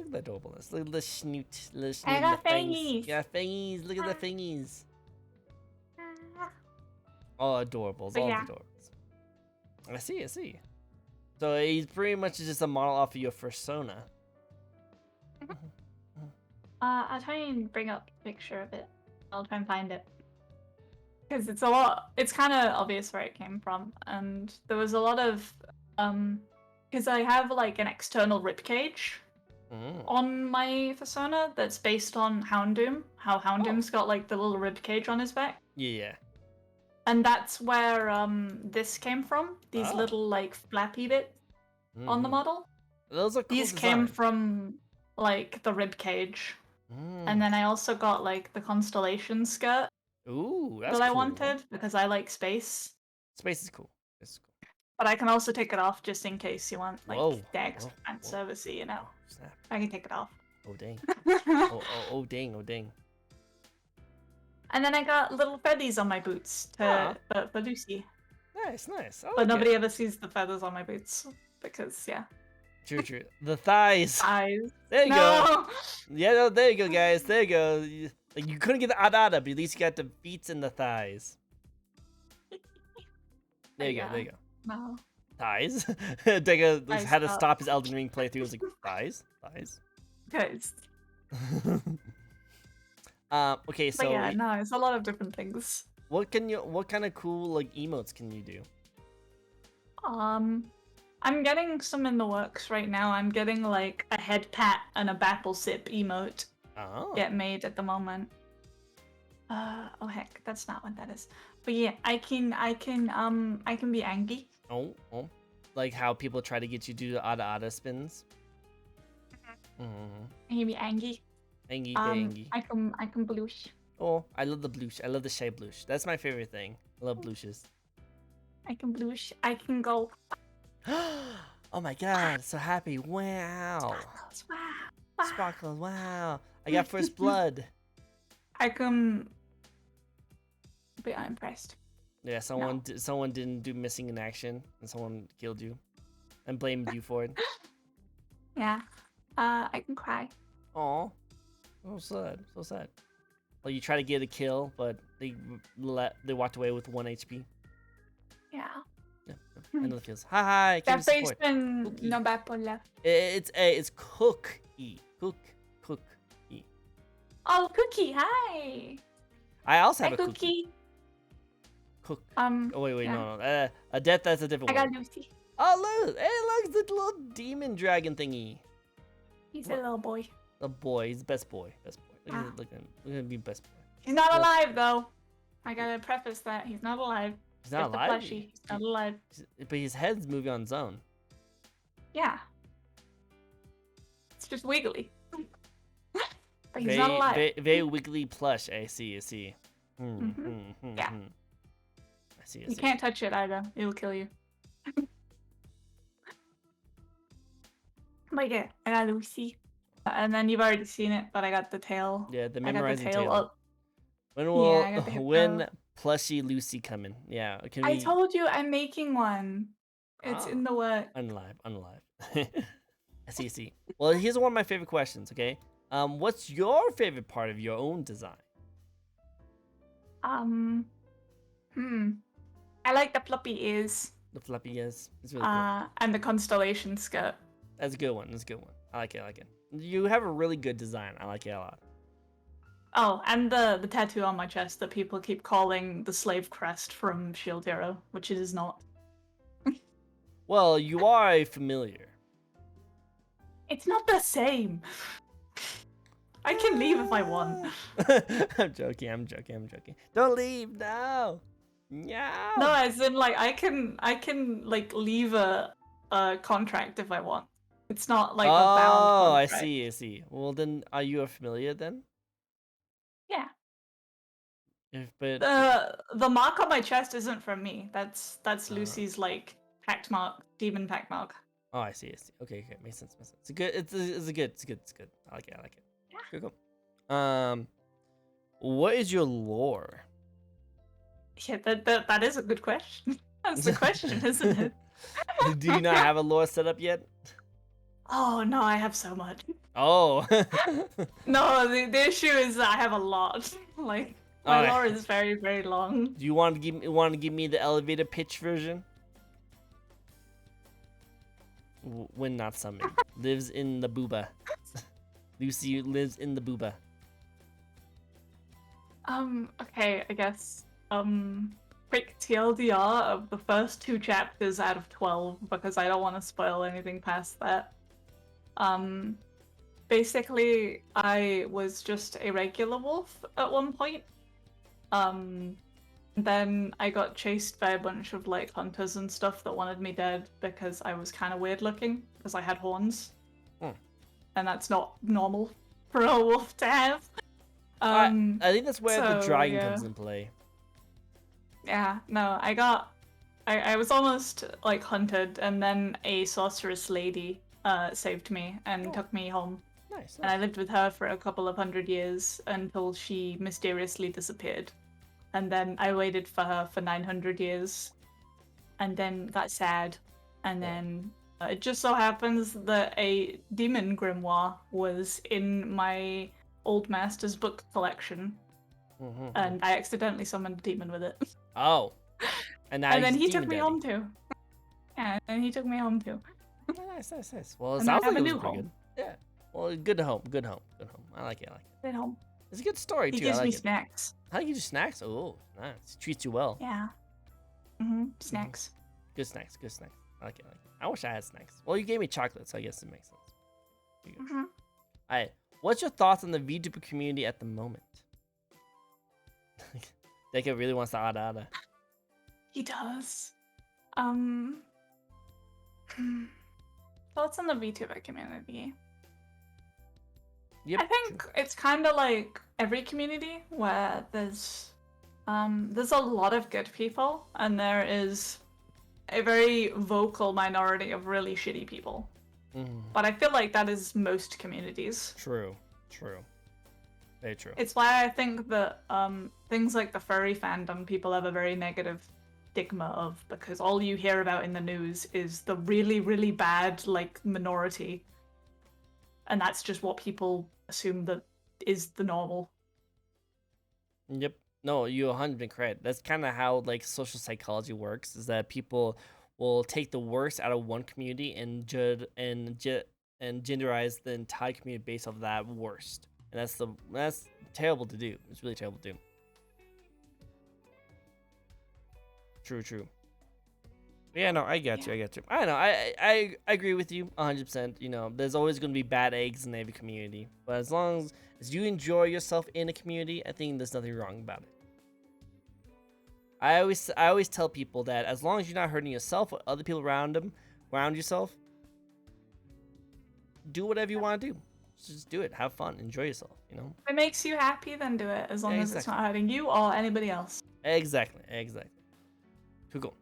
Look at the snoot. I got fangies. You got fangies. Look at the fangies. All adorables. All adorables. I see. So he's pretty much just a model off of your persona. I'll try and bring up a picture of it. I'll try and find it. Because it's a lot. It's kind of obvious where it came from, and there was a lot of because I have like an external ribcage on my persona that's based on Houndoom. How Houndoom's got like the little ribcage on his back. Yeah. And that's where this came from. These little like flappy bits on the model. Those are cool. These came from like the rib cage. And then I also got like the constellation skirt. Ooh, that's that I cool. wanted because I like space. Space is cool. It's cool. But I can also take it off just in case you want like Dex and servicey, you know. Snap. I can take it off. Oh dang. oh dang. Oh dang. And then I got little feathers on my boots for Lucy. Nice. But nobody ever sees the feathers on my boots because True. The thighs. Thighs. There you go. Yeah, no, there you go, guys. There you go. You couldn't get the adada, but at least you got the feet and the thighs. There you go. No. Thighs. Dega had to stop his Elden Ring playthrough. He was like, thighs. Guys. Okay, so But no, it's a lot of different things. What kind of cool like emotes can you do? I'm getting some in the works right now. I'm getting like a head pat and a battle sip emote get made at the moment. Oh heck, that's not what that is. But yeah, I can be angry. Oh. Like how people try to get you to do the ada spins. I can be angry. Angry. I can blush. Oh, I love the blush. I love the shy blush. That's my favorite thing. I love blushes. I can blush. I can go. Oh my god, so happy. Wow. Sparkles, wow. Sparkles, wow. I got first blood. I can be unimpressed. Yeah, someone didn't do missing in action and someone killed you and blamed you for it. Yeah. I can cry. Aw. So sad. Well, you try to get a kill, but they walked away with 1 HP. Yeah. I know the feels. Hi. That face been no bad por left. It's cookie. Oh, Cookie, hi. I also have hi, a cookie. Cook. Oh wait, no. A death. That's a different one. I got Lucy. Oh look! Hey, look, the little demon dragon thingy. He's a little boy. The boy, he's the best boy. Look at him. Look at him be best boy. He's not alive though. I gotta preface that he's not alive. He's not alive. He's not alive. But his head's moving on its own. Yeah. It's just wiggly. But he's not alive. Very wiggly plush. I see. Yeah. I see. You can't touch it either. It'll kill you. But yeah, I got Lucy. And then you've already seen it, but I got the tail. Yeah, the memorizing tail. Up. When plushie Lucy coming? Yeah. I told you I'm making one. It's in the works. Unalive. I see. Well, here's one of my favorite questions. Okay. What's your favorite part of your own design? I like the floppy ears. The floppy ears. It's really cool. And the constellation skirt. That's a good one. I like it. You have a really good design. I like it a lot. Oh, and the tattoo on my chest that people keep calling the slave crest from Shield Hero, which it is not. Well, you are a familiar. It's not the same. I can leave if I want. I'm joking. Don't leave now. No, as in like I can like leave a contract if I want. It's not like a bound contract. I see. Well then, are you a familiar then? Yeah. But the mark on my chest isn't from me. That's Lucy's like pact mark, demon pact mark. Oh, I see. Okay, makes sense. It's good. It's good. I like it. Yeah. Cool. What is your lore? Yeah, that is a good question. That's the question, isn't it? Do you not have a lore set up yet? Oh no, I have so much. Oh. No, the issue is I have a lot. Like my lore is very, very long. Do you want to give me the elevator pitch version? When not summoned, lives in the booba. Lucy lives in the booba. Okay, I guess. Quick TLDR of the first 2 chapters out of 12 because I don't want to spoil anything past that. Basically, I was just a regular wolf at one point. Then I got chased by a bunch of like hunters and stuff that wanted me dead because I was kind of weird looking because I had horns. And that's not normal for a wolf to have. I think that's where the dragon yeah. comes in play. Yeah, no, I was almost like hunted, and then a sorceress lady saved me and took me home. Nice. And I lived with her for a couple of 100 years until she mysteriously disappeared. And then I waited for her for 900 years, and then got sad. And then it just so happens that a demon grimoire was in my old master's book collection, and I accidentally summoned a demon with it. Oh. And now And then he Demon took me Daddy. home too. Yeah, and he took me home too. Oh, nice. Well, it And I sounds have like a it was new pretty home. good. Yeah. Well, good home. I like it. At home. It's a good story He too. gives I like me it. snacks. How do you do snacks? Oh, nice. Treats you well. Yeah. Snacks. Good snacks. I like it. I wish I had snacks. Well, you gave me chocolate, so I guess it makes sense. Here you go. Alright, what's your thoughts on the VTuber community at the moment? Deka really wants to ada. He does. Thoughts on the VTuber community? Yep. I think it's kind of like every community where there's a lot of good people and there is a very vocal minority of really shitty people. But I feel like that is most communities. True. Very true. It's why I think that things like the furry fandom people have a very negative stigma of, because all you hear about in the news is the really, really bad like minority. And that's just what people assume that is the normal. Yep. No, you're 100% correct. That's kind of how like social psychology works. Is that people will take the worst out of one community and genderize the entire community based off of that worst. And that's terrible to do. It's really terrible to do. True. Yeah, no, I get you. I know. I agree with you 100%. You know, there's always going to be bad eggs in every community. But as long as you enjoy yourself in a community, I think there's nothing wrong about it. I always tell people that as long as you're not hurting yourself or other people around yourself, do whatever you want to do. Just do it. Have fun. Enjoy yourself, you know? If it makes you happy, then do it, as long as it's not hurting you or anybody else. Exactly. Cool.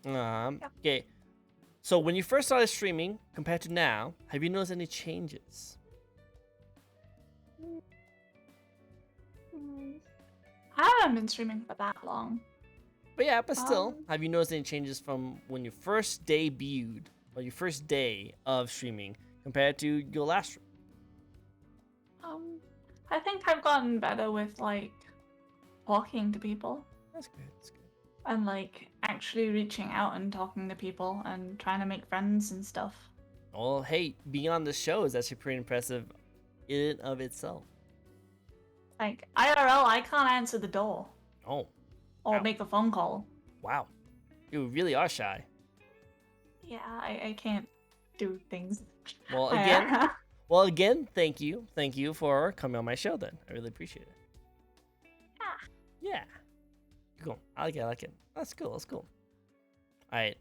Okay. So when you first started streaming compared to now, have you noticed any changes? I haven't been streaming for that long. But still, have you noticed any changes from when you first debuted or your first day of streaming compared to your last stream? I think I've gotten better with like talking to people. That's good. And like actually reaching out and talking to people and trying to make friends and stuff. Well, hey, being on the show is actually pretty impressive in and of itself. Like IRL, I can't answer the door. Oh. Or make a phone call. Wow. You really are shy. Yeah, I can't do things. Well, again, thank you for coming on my show. Then I really appreciate it. Yeah. Cool. I like it. That's cool. All right.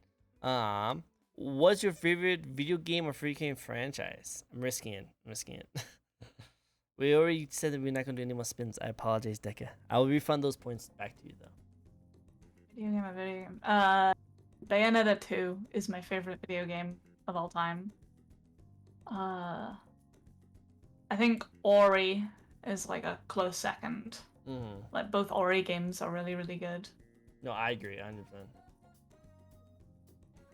What's your favorite video game or free game franchise? I'm risking it. We already said that we're not gonna do any more spins. I apologize, Deka. I will refund those points back to you though. Video game. Bayonetta 2 is my favorite video game of all time. I think Ori is like a close second. Like both Ori games are really, really good. No, I agree 100%.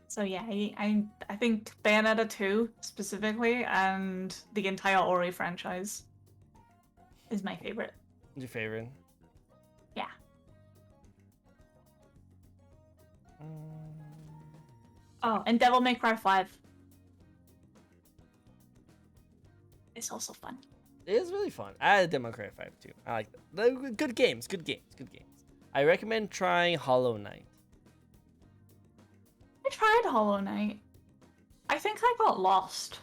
So yeah, I think Bayonetta 2 specifically and the entire Ori franchise is my favorite. Your favorite? Yeah. Oh, and Devil May Cry 5 it's also fun. It is really fun. I had Devil May Cry 5 too. I like that. They're good games. Good games. Good games. I recommend trying Hollow Knight. I tried Hollow Knight. I think I got lost.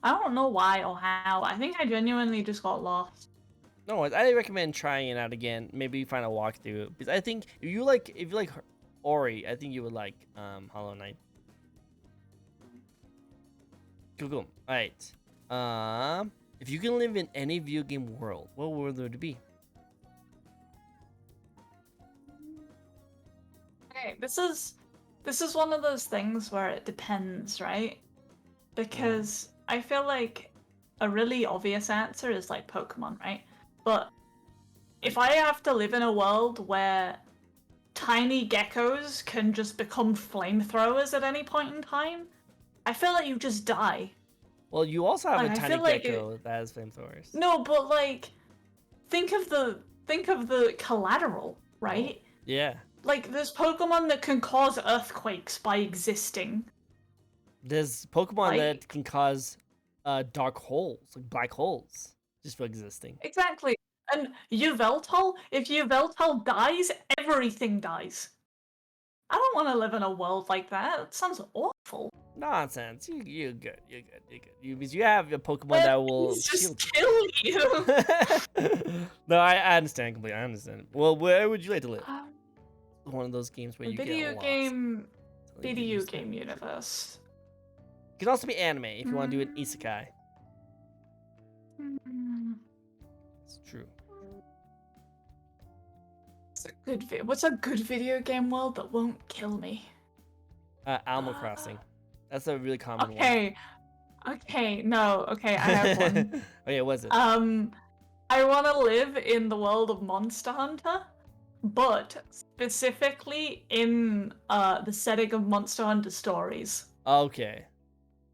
I don't know why or how. I think I genuinely just got lost. No, I recommend trying it out again. Maybe find a walkthrough because I think if you like Ori, I think you would like Hollow Knight. Cool. All right. If you can live in any video game world, what world would it be? Okay, this is one of those things where it depends, right? Because I feel like a really obvious answer is like Pokemon, right? But if I have to live in a world where tiny geckos can just become flamethrowers at any point in time, I feel like you just die. Well, you also have Like, a I tiny feel like gecko that has flamethrowers. No, but like, think of the collateral, right? Oh, yeah. Like, there's Pokemon that can cause earthquakes by existing. There's Pokemon that Like- can cause dark holes, like black holes, just for existing. Exactly. And Yveltal, if Yveltal dies, everything dies. I don't want to live in a world like that. It sounds awful. Nonsense. You're good. You're good. You're good. Because you have a Pokemon that will shield just kill you. you. No, I understand completely. I understand. Well, where would you like to live? One of those games where you video get lost. video game universe. It can also be anime if you want to do an isekai. It's true. What's a good video game world that won't kill me? Animal Crossing. That's a really common one. Okay, no, okay, I have one. Okay, what is it? I want to live in the world of Monster Hunter, but specifically in the setting of Monster Hunter stories. Okay.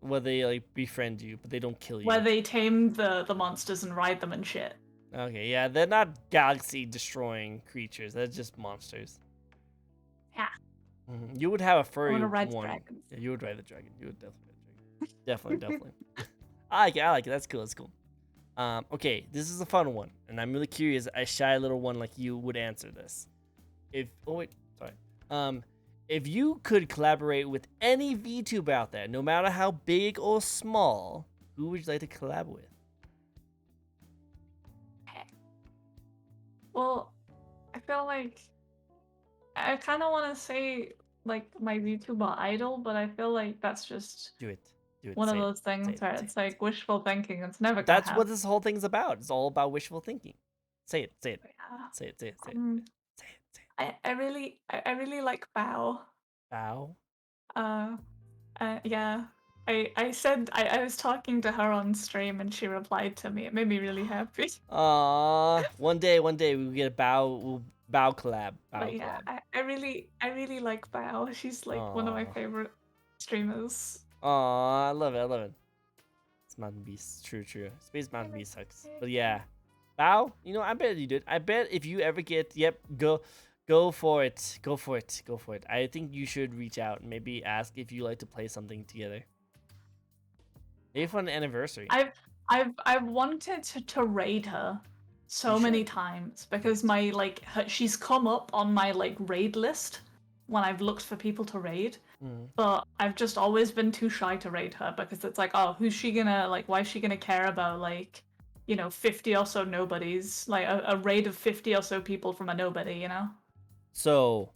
Where they like befriend you, but they don't kill you. Where they tame the monsters and ride them and shit. Okay, yeah, they're not galaxy-destroying creatures. They're just monsters. Yeah. You would have a furry I want to ride one. dragons. Yeah, you would ride the dragon. You would definitely ride the dragon. Definitely. I like it. That's cool. That's cool. Okay, this is a fun one, and I'm really curious. A shy little one like you would answer this. If you could collaborate with any VTuber out there, no matter how big or small, who would you like to collab with? Well, I feel like I kind of want to say like my VTuber idol, but I feel like that's just Do it. one of those things where it's like wishful thinking. It's never gonna That's happen. what this whole thing's about. It's all about wishful thinking. Say it. Yeah. Say it. I really like Bao. Bow. Yeah. I said I was talking to her on stream and she replied to me. It made me really happy. One day we'll get a bow collab. But yeah, I really like Bao. She's like one of my favorite streamers. I love it. It's Mountain Beast. True. Space Mountain Beast sucks. But yeah. Bow, I bet you did. I bet if you ever get go for it. I think you should reach out and maybe ask if you like to play something together. Maybe for an anniversary. I've wanted to raid her so many times because she's come up on my raid list when I've looked for people to raid. But I've just always been too shy to raid her because it's like, oh, who's she gonna why is she gonna care about 50 or so nobodies, a raid of 50 or so people from a nobody, So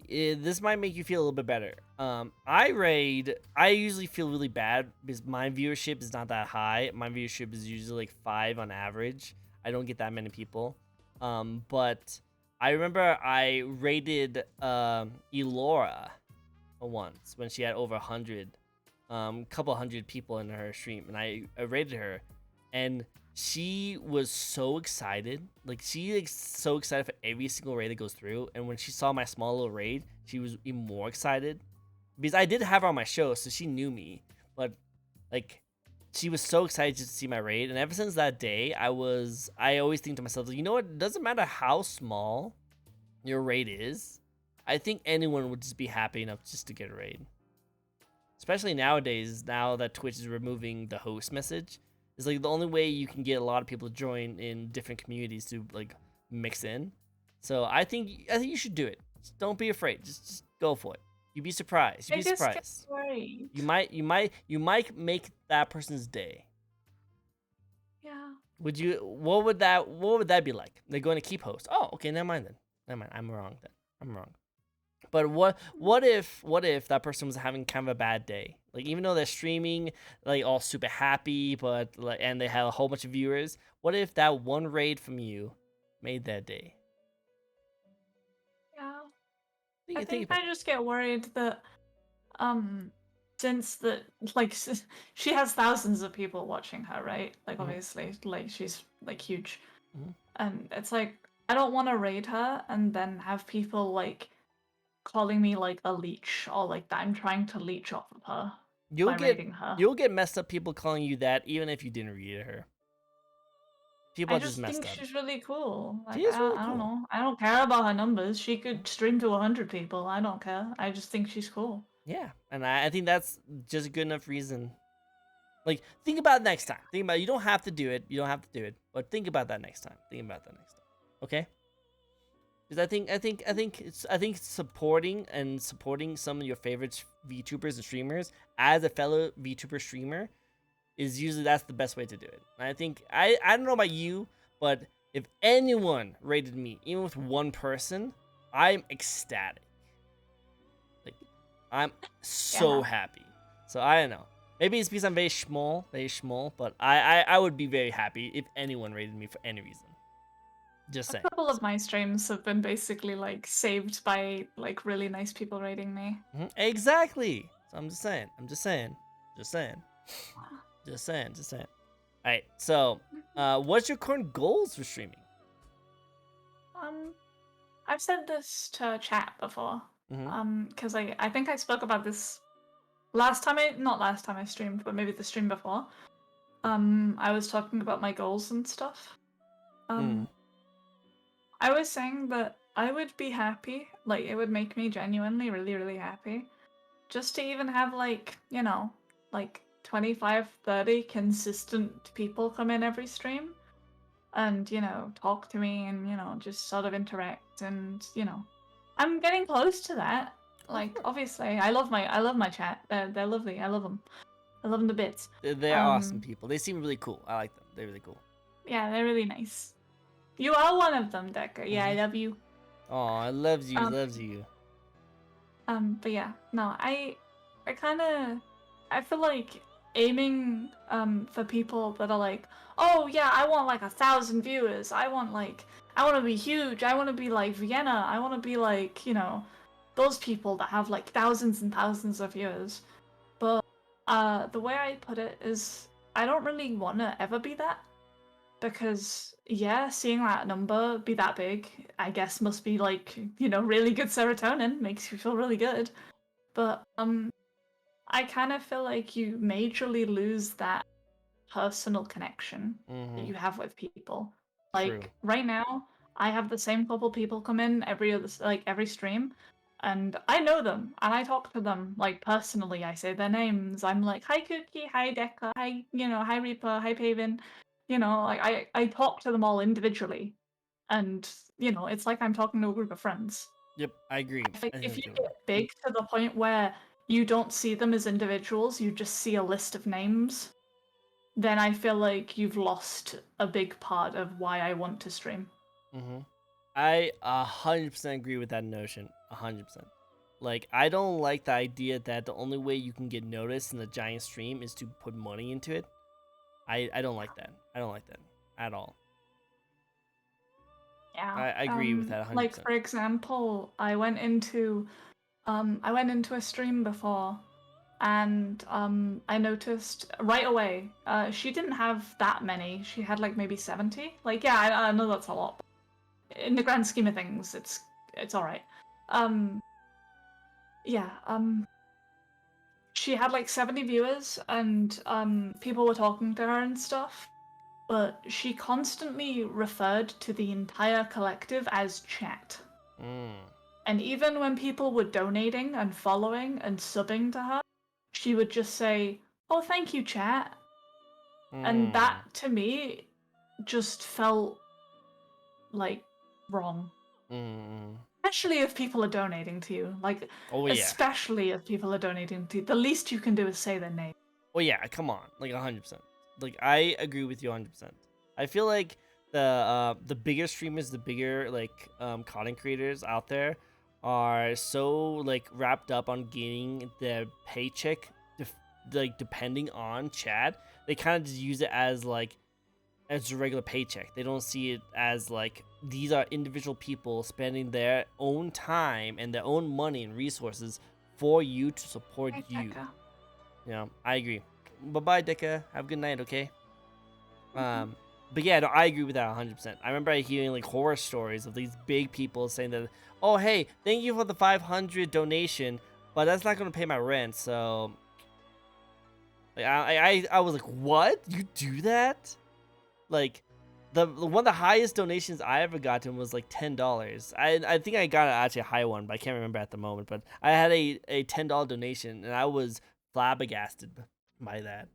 this might make you feel a little bit better. I usually feel really bad because my viewership is not that high. My viewership is usually 5 on average. I don't get that many people. But I remember I raided Elora once when she had over 100, couple hundred people in her stream, and I raided her, and she was so excited. She's so excited for every single raid that goes through. And when she saw my small little raid, she was even more excited. Because I did have her on my show, so she knew me. But, she was so excited just to see my raid. And ever since that day, I always think to myself, you know what? It doesn't matter how small your raid is. I think anyone would just be happy enough just to get a raid. Especially nowadays, now that Twitch is removing the host message. It's like the only way you can get a lot of people to join in different communities to like mix in. So I think you should do it. Just don't be afraid. Just go for it. You'd be surprised. You'd I be just get surprised. worried. You might make that person's day. Yeah. What would that be like? They're going to keep host. Oh, okay, never mind then. Never mind. I'm wrong then. I'm wrong. But what if that person was having kind of a bad day? Like even though they're streaming like all super happy, but like and they have a whole bunch of viewers, what if that one raid from you made that day? Yeah. I Think think about I just get worried that um since that like she has thousands of people watching her, right? Like that. obviously like she's like huge. Hmm. And it's like I don't want to raid her and then have people like calling me like a leech or like that I'm trying to leech off of her You'll by get raiding her. you'll get messed up people calling you that even if you didn't read her. People I are just just messed think up. she's really cool. She Like is really I don't cool. know. I don't care about her numbers. She could stream to 100 people. I don't care. I just think she's cool. Yeah, and I think that's just a good enough reason. Like, think about it next time. Think about it. You don't have to do it. You don't have to do it. But think about that next time. Think about that next time. Okay? Because I think supporting some of your favorite VTubers and streamers as a fellow VTuber streamer is usually that's the best way to do it. And I don't know about you, but if anyone rated me, even with one person, I'm ecstatic. Like, I'm so Yeah. happy. So I don't know. Maybe it's because I'm very small, but I would be very happy if anyone rated me for any reason. Just A saying. couple of my streams have been basically like saved by like really nice people rating me. Exactly. So I'm just saying. I'm just saying. Just saying. Just saying. Just saying. All right. So, what's your current goals for streaming? Um, I've said this to chat before. Mm-hmm. Because I think I spoke about this not last time I streamed, but maybe the stream before. I was talking about my goals and stuff. Mm. Um, I was saying that I would be happy, like it would make me genuinely really, really happy, just to even have like, like 25, 30 consistent people come in every stream and, talk to me and, just sort of interact and, I'm getting close to that. Of Like course. obviously, I love my chat. They're lovely. I love them. I love them to bits. They're awesome people. They seem really cool. I like them. They're really cool. Yeah, they're really nice. You are one of them, Decker. Yeah, I love you. Oh, I loves you. Um, Loves you. but yeah, no, I kind of, I feel like aiming for people that are like, oh yeah, I want like 1,000 viewers. I want to be huge. I want to be like Vienna. I want to be like, those people that have like thousands and thousands of viewers. But the way I put it is, I don't really want to ever be that. Because yeah, seeing that number be that big, I guess must be like, really good serotonin, makes you feel really good. But I kind of feel like you majorly lose that personal connection that Mm-hmm. you have with people. True. Like right now, I have the same couple people come in every stream, and I know them and I talk to them like personally. I say their names. I'm like, hi Cookie, hi Decca, hi hi Reaper, hi Paven. Like I talk to them all individually, and it's like I'm talking to a group of friends. Yep, I agree. I think I know if what you you mean. get big to the point where you don't see them as individuals, you just see a list of names, then I feel like you've lost a big part of why I want to stream. Mm-hmm. I 100% agree with that notion. 100%. Like, I don't like the idea that the only way you can get noticed in a giant stream is to put money into it. I don't like that. I don't like that at all. Yeah. I agree with that Like 100%. for example, I went into a stream before and I noticed right away she didn't have that many. She had like maybe 70. Like yeah, I know that's a lot. In the grand scheme of things, it's all right. Um yeah, she had like 70 viewers and people were talking to her and stuff, but she constantly referred to the entire collective as chat. Mm. And even when people were donating and following and subbing to her, she would just say, "Oh, thank you, chat." And that to me just felt like wrong. Especially if people are donating to you. Like, Oh yeah. especially if people are donating to you. The least you can do is say their name. Oh yeah, come on, like 100%. Like I agree with you 100%. I feel like the bigger streamers, the bigger like content creators out there are so like wrapped up on gaining their paycheck, like depending on chat. They kind of just use it as like as a regular paycheck. They don't see it as like these are individual people spending their own time and their own money and resources for you to support Hey, you. Becca. Yeah, I agree. Bye-bye, Dicka. Have a good night, okay? But yeah, no, I agree with that 100%. I remember hearing like horror stories of these big people saying that, oh, hey, thank you for the 500 donation, but that's not going to pay my rent. So like, I was like, what? You do that? Like, the one of the highest donations I ever gotten was like $10. I think I got actually a high one, but I can't remember at the moment. But I had a $10 donation, and I was flabbergasted by that.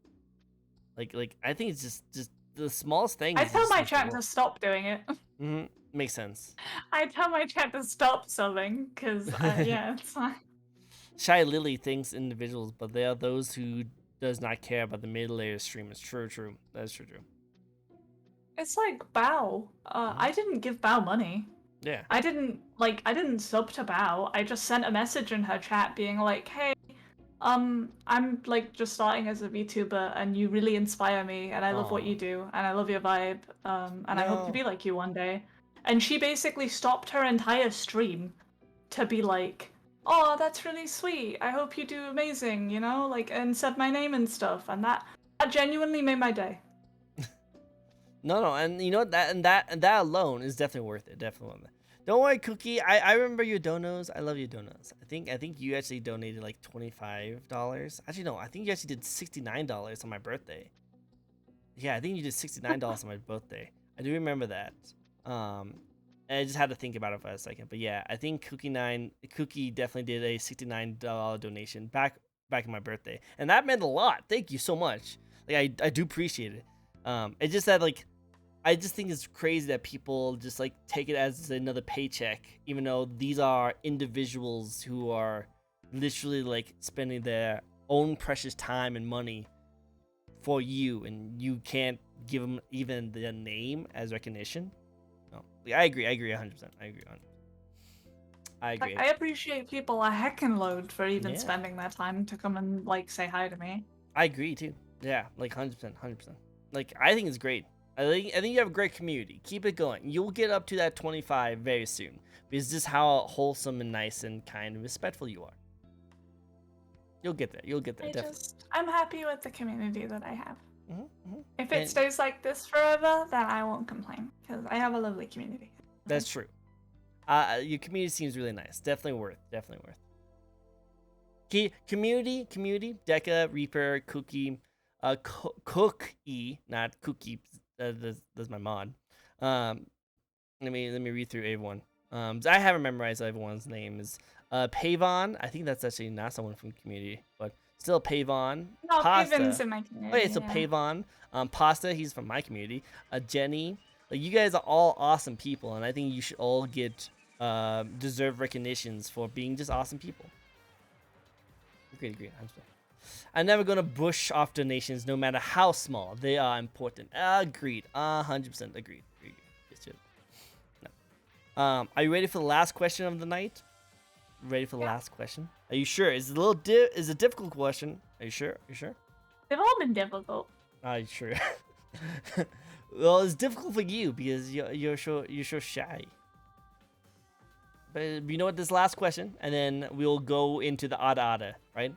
Like I think it's just the smallest thing. I Is tell just my like the chat to world. stop doing it. Makes sense. I tell my chat to stop subbing because, yeah, it's fine. Shy Lily thinks individuals, but there are those who does not care about the mid-layer streamers. True. That's true. It's like Bao. I didn't give Bao money. Yeah. I didn't sub to Bao. I just sent a message in her chat being like, hey, I'm like just starting as a VTuber and you really inspire me and I love what you do and I love your vibe. And I hope to be like you one day. And she basically stopped her entire stream to be like, oh, that's really sweet. I hope you do amazing, you know, like, and said my name and stuff. And that genuinely made my day. No, and you know that alone is definitely worth it. Definitely worth it. Don't worry, Cookie. I remember your donos. I love your donos. I think you actually donated like $25. Actually, no. I think you actually did $69 on my birthday. Yeah, I think you did $69 on my birthday. I do remember that. And I just had to think about it for a second. But yeah, I think Cookie definitely did a $69 donation back in my birthday, and that meant a lot. Thank you so much. Like I do appreciate it. It's just that like I just think it's crazy that people just like take it as another paycheck, even though these are individuals who are literally like spending their own precious time and money for you, and you can't give them even the name as recognition. No, I agree 100%. I agree. Like, I appreciate people a heckin' load for even Yeah. spending their time to come and like say hi to me. I agree too. Yeah, like 100%. Like I think it's great. I think you have a great community. Keep it going. You'll get up to that 25 very soon because just how wholesome and nice and kind and respectful you are. You'll get there. Definitely. I'm happy with the community that I have. If it And stays like this forever, then I won't complain because I have a lovely community. that's true. Your community seems really nice. Definitely worth. Community. Deca, Reaper, Cookie, Cookie, not Cookie. That's my mod. Let me read through everyone. I haven't memorized everyone's names. Pavon. I think that's actually not someone from community, but still Pavon. No, Pasta. Paven's in my community. Oh yeah, so Pavon. Pasta. He's from my community. Jenny. Like you guys are all awesome people, and I think you should all get deserved recognitions for being just awesome people. Agreed. I'm never gonna bush off donations, no matter how small. They are important. Agreed. 100% agreed. No. Are you ready for the last question of the night? Ready for the last question? Are you sure? It's a difficult question. Are you sure? They've all been difficult. Are you sure? Well, it's difficult for you because you're so shy. But you know what? This last question, and then we'll go into the ada, right?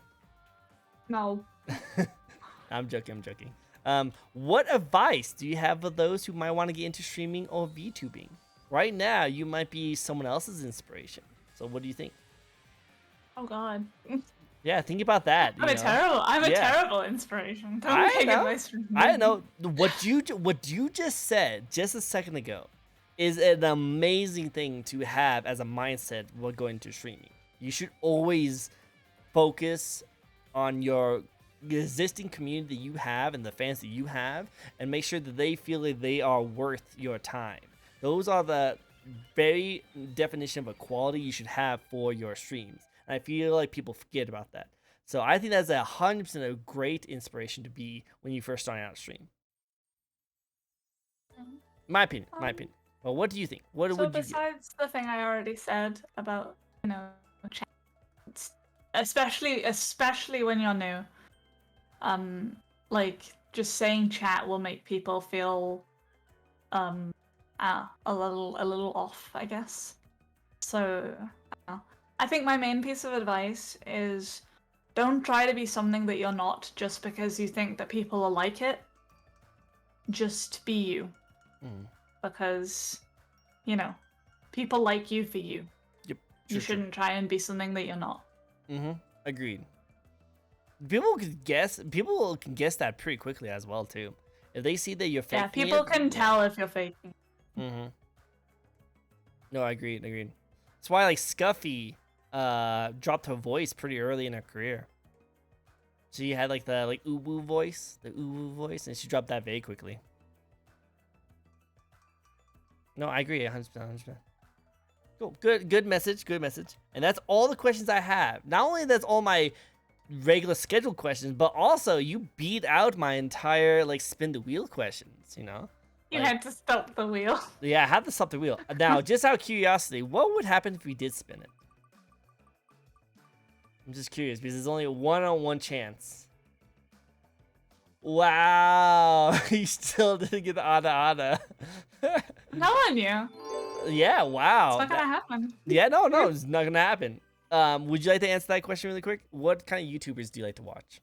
No. I'm joking. What advice do you have for those who might want to get into streaming or VTubing? Right now, you might be someone else's inspiration. So what do you think? Oh God. Yeah, think about that. I'm a terrible inspiration. Don't take advice from me. I know. What you just said just a second ago is an amazing thing to have as a mindset while going to streaming. You should always focus on your existing community you have and the fans that you have, and make sure that they feel like they are worth your time. Those are the very definition of a quality you should have for your streams. And I feel like people forget about that. So I think that's 100% a great inspiration to be when you first start out a stream. My opinion. Well, what do you think? What So would you besides the thing I already said about, chats, especially when you're new, like just saying chat will make people feel a little off, I guess. So I think my main piece of advice is don't try to be something that you're not just because you think that people will like it. Just be you. Because, people like you for you. Yep. You shouldn't try and be something that you're not. Agreed. People can guess that pretty quickly as well too. If they see that you're faking, people can tell if you're faking. No, I agreed. That's why like Scuffy dropped her voice pretty early in her career. She had like the uwu voice, and she dropped that very quickly. No, I agree 100%. Cool. Good message. And that's all the questions I have. Not only that's all my regular scheduled questions, but also you beat out my entire spin the wheel questions, You had to stop the wheel. Yeah, I had to stop the wheel. Now, just out of curiosity, what would happen if we did spin it? I'm just curious because there's only a 1-on-1 chance. Wow, you still didn't get the ada. No one knew. Yeah, wow. It's not gonna happen. Yeah, no, it's not gonna happen. Would you like to answer that question really quick? What kind of YouTubers do you like to watch?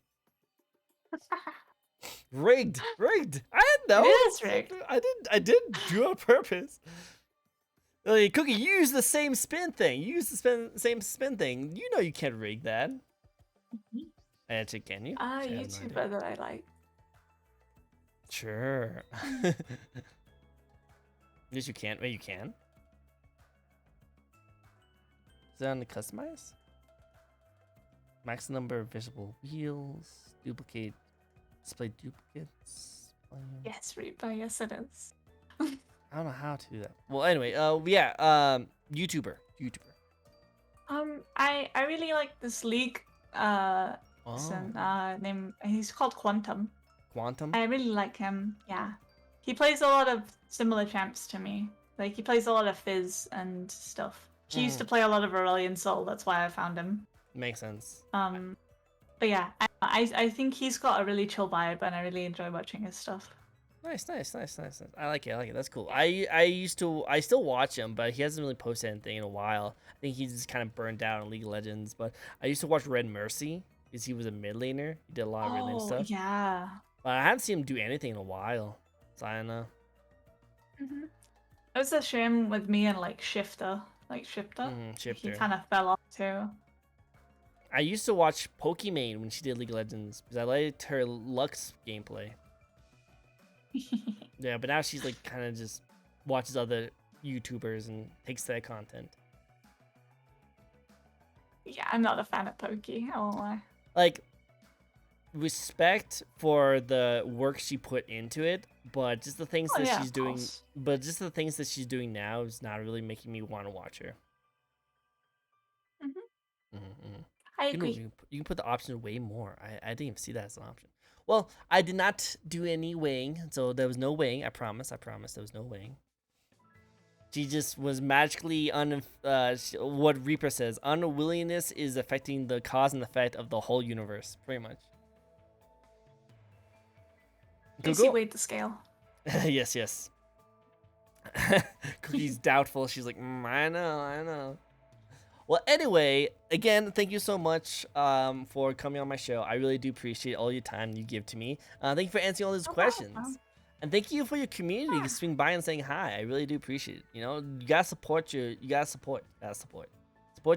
Rigged. I didn't know. It is rigged. I didn't do it on purpose. Like, Cookie, you use the same spin thing. Same spin thing. You know you can't rig that. Actually, can you? YouTuber that I like. Sure. Yes, you can. Wait, you can? Is that on the customize? Max number of visible wheels. Duplicate. Display duplicates. Yes, Reaper. Yes, it is. I don't know how to do that. Well, anyway, YouTuber. I really like this league person name. He's called Quantum. I really like him. Yeah, he plays a lot of similar champs to me. Like he plays a lot of Fizz and stuff. He used to play a lot of Aurelion Sol. That's why I found him. Makes sense. But yeah, I think he's got a really chill vibe, and I really enjoy watching his stuff. Nice. I like it. That's cool. I still watch him, but he hasn't really posted anything in a while. I think he's just kind of burned out on League of Legends. But I used to watch Red Mercy because he was a mid laner. He did a lot of mid lane stuff. Yeah. But I haven't seen him do anything in a while. So I don't know. It was a shame with me and Shifter. Shifter. He kind of fell off too. I used to watch Pokimane when she did League of Legends because I liked her Lux gameplay. Yeah, but now she's kind of just watches other YouTubers and takes that content. Yeah, I'm not a fan of Poki, I won't lie. Respect for the work she put into it, but just the things she's doing. Course. But just the things that she's doing now is not really making me want to watch her. I agree. You can put the option way more. I didn't even see that as an option. Well, I did not do any weighing, so there was no weighing. I promise there was no weighing. She just was magically what Reaper says, unwillingness is affecting the cause and effect of the whole universe, pretty much. Casey weighed the scale. Yes. Cookie's doubtful. She's like, I know. Well, anyway, again, thank you so much for coming on my show. I really do appreciate all your time you give to me. Thank you for answering all those questions. And thank you for your community swing by and saying hi. I really do appreciate it. You gotta support support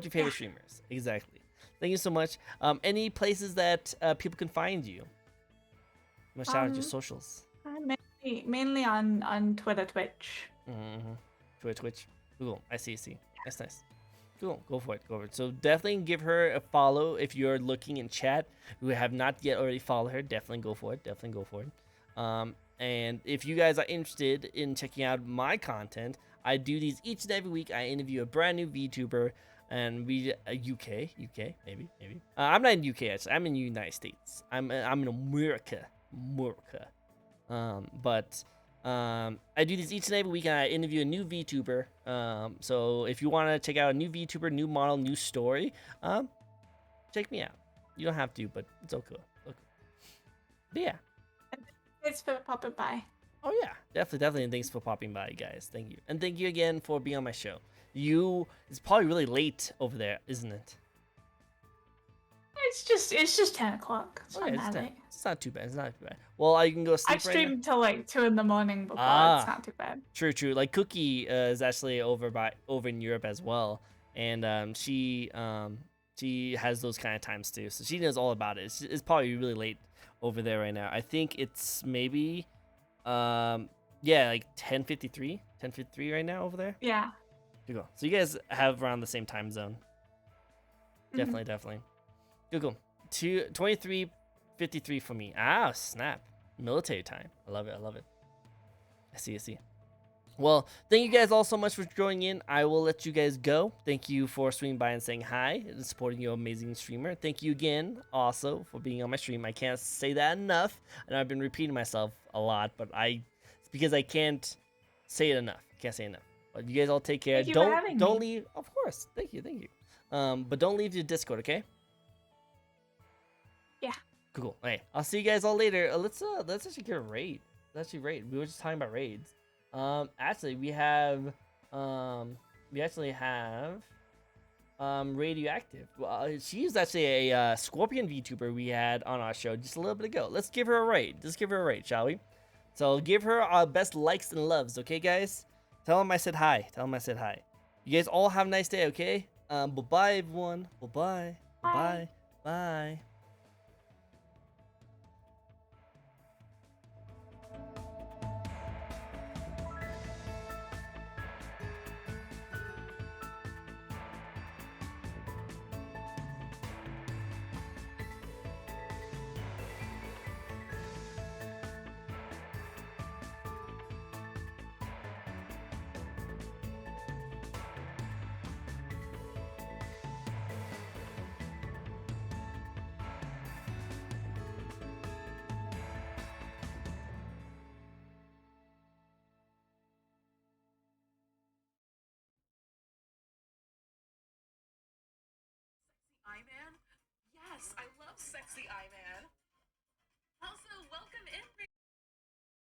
your favorite streamers. Exactly. Thank you so much. Any places that people can find you? I'm gonna shout out your socials. Mainly on Twitter, Twitch. Twitch. Google. I see. Nice. Cool. Go for it. Go for it. So definitely give her a follow if you're looking in chat. Who have not yet already followed her, definitely go for it. Definitely go for it. And if you guys are interested in checking out my content, I do these each and every week. I interview a brand new VTuber, and we UK, maybe. I'm not in UK actually. I'm in the United States. I'm in America. But I do this each and every week, and I interview a new VTuber. So if you want to check out a new VTuber, new model, new story, check me out. You don't have to, but it's okay. Okay. But yeah. Thanks for popping by. Oh yeah, definitely. And thanks for popping by, guys. Thank you, and thank you again for being on my show. It's probably really late over there, isn't it? It's just 10 o'clock. It's Okay, not that late. it's not too bad. It's not too bad. Well, you can go sleep I've right now. streamed till like 2 in the morning before. It's not too bad. True. Like Cookie is actually over in Europe as well, and she has those kind of times too, so she knows all about it. It's probably really late over there right now. I think it's maybe yeah, like 10:53 right now over there. Yeah. Cool. So you guys have around the same time zone. Definitely. Google 23:53 for me. Ah, snap. Military time. I love it. I see. Well, thank you guys all so much for joining in. I will let you guys go. Thank you for swinging by and saying hi and supporting your amazing streamer. Thank you again also for being on my stream. I can't say that enough. And I've been repeating myself a lot, but it's because I can't say it enough. Can't say enough. But you guys all take care. Thank you for having me. Leave. Of course. Thank you. But don't leave your Discord, okay? Yeah. Cool. Hey, I'll see you guys all later. Let's actually get a raid. Let's actually raid. We were just talking about raids. Actually, we actually have Radioactive. She's actually a Scorpion VTuber we had on our show just a little bit ago. Let's give her a raid. Just give her a raid, shall we? So give her our best likes and loves, okay, guys? Tell them I said hi. You guys all have a nice day, okay? Bye-bye, everyone. Bye-bye. Bye. Bye. Eye Man? Yes, I love sexy Eye Man.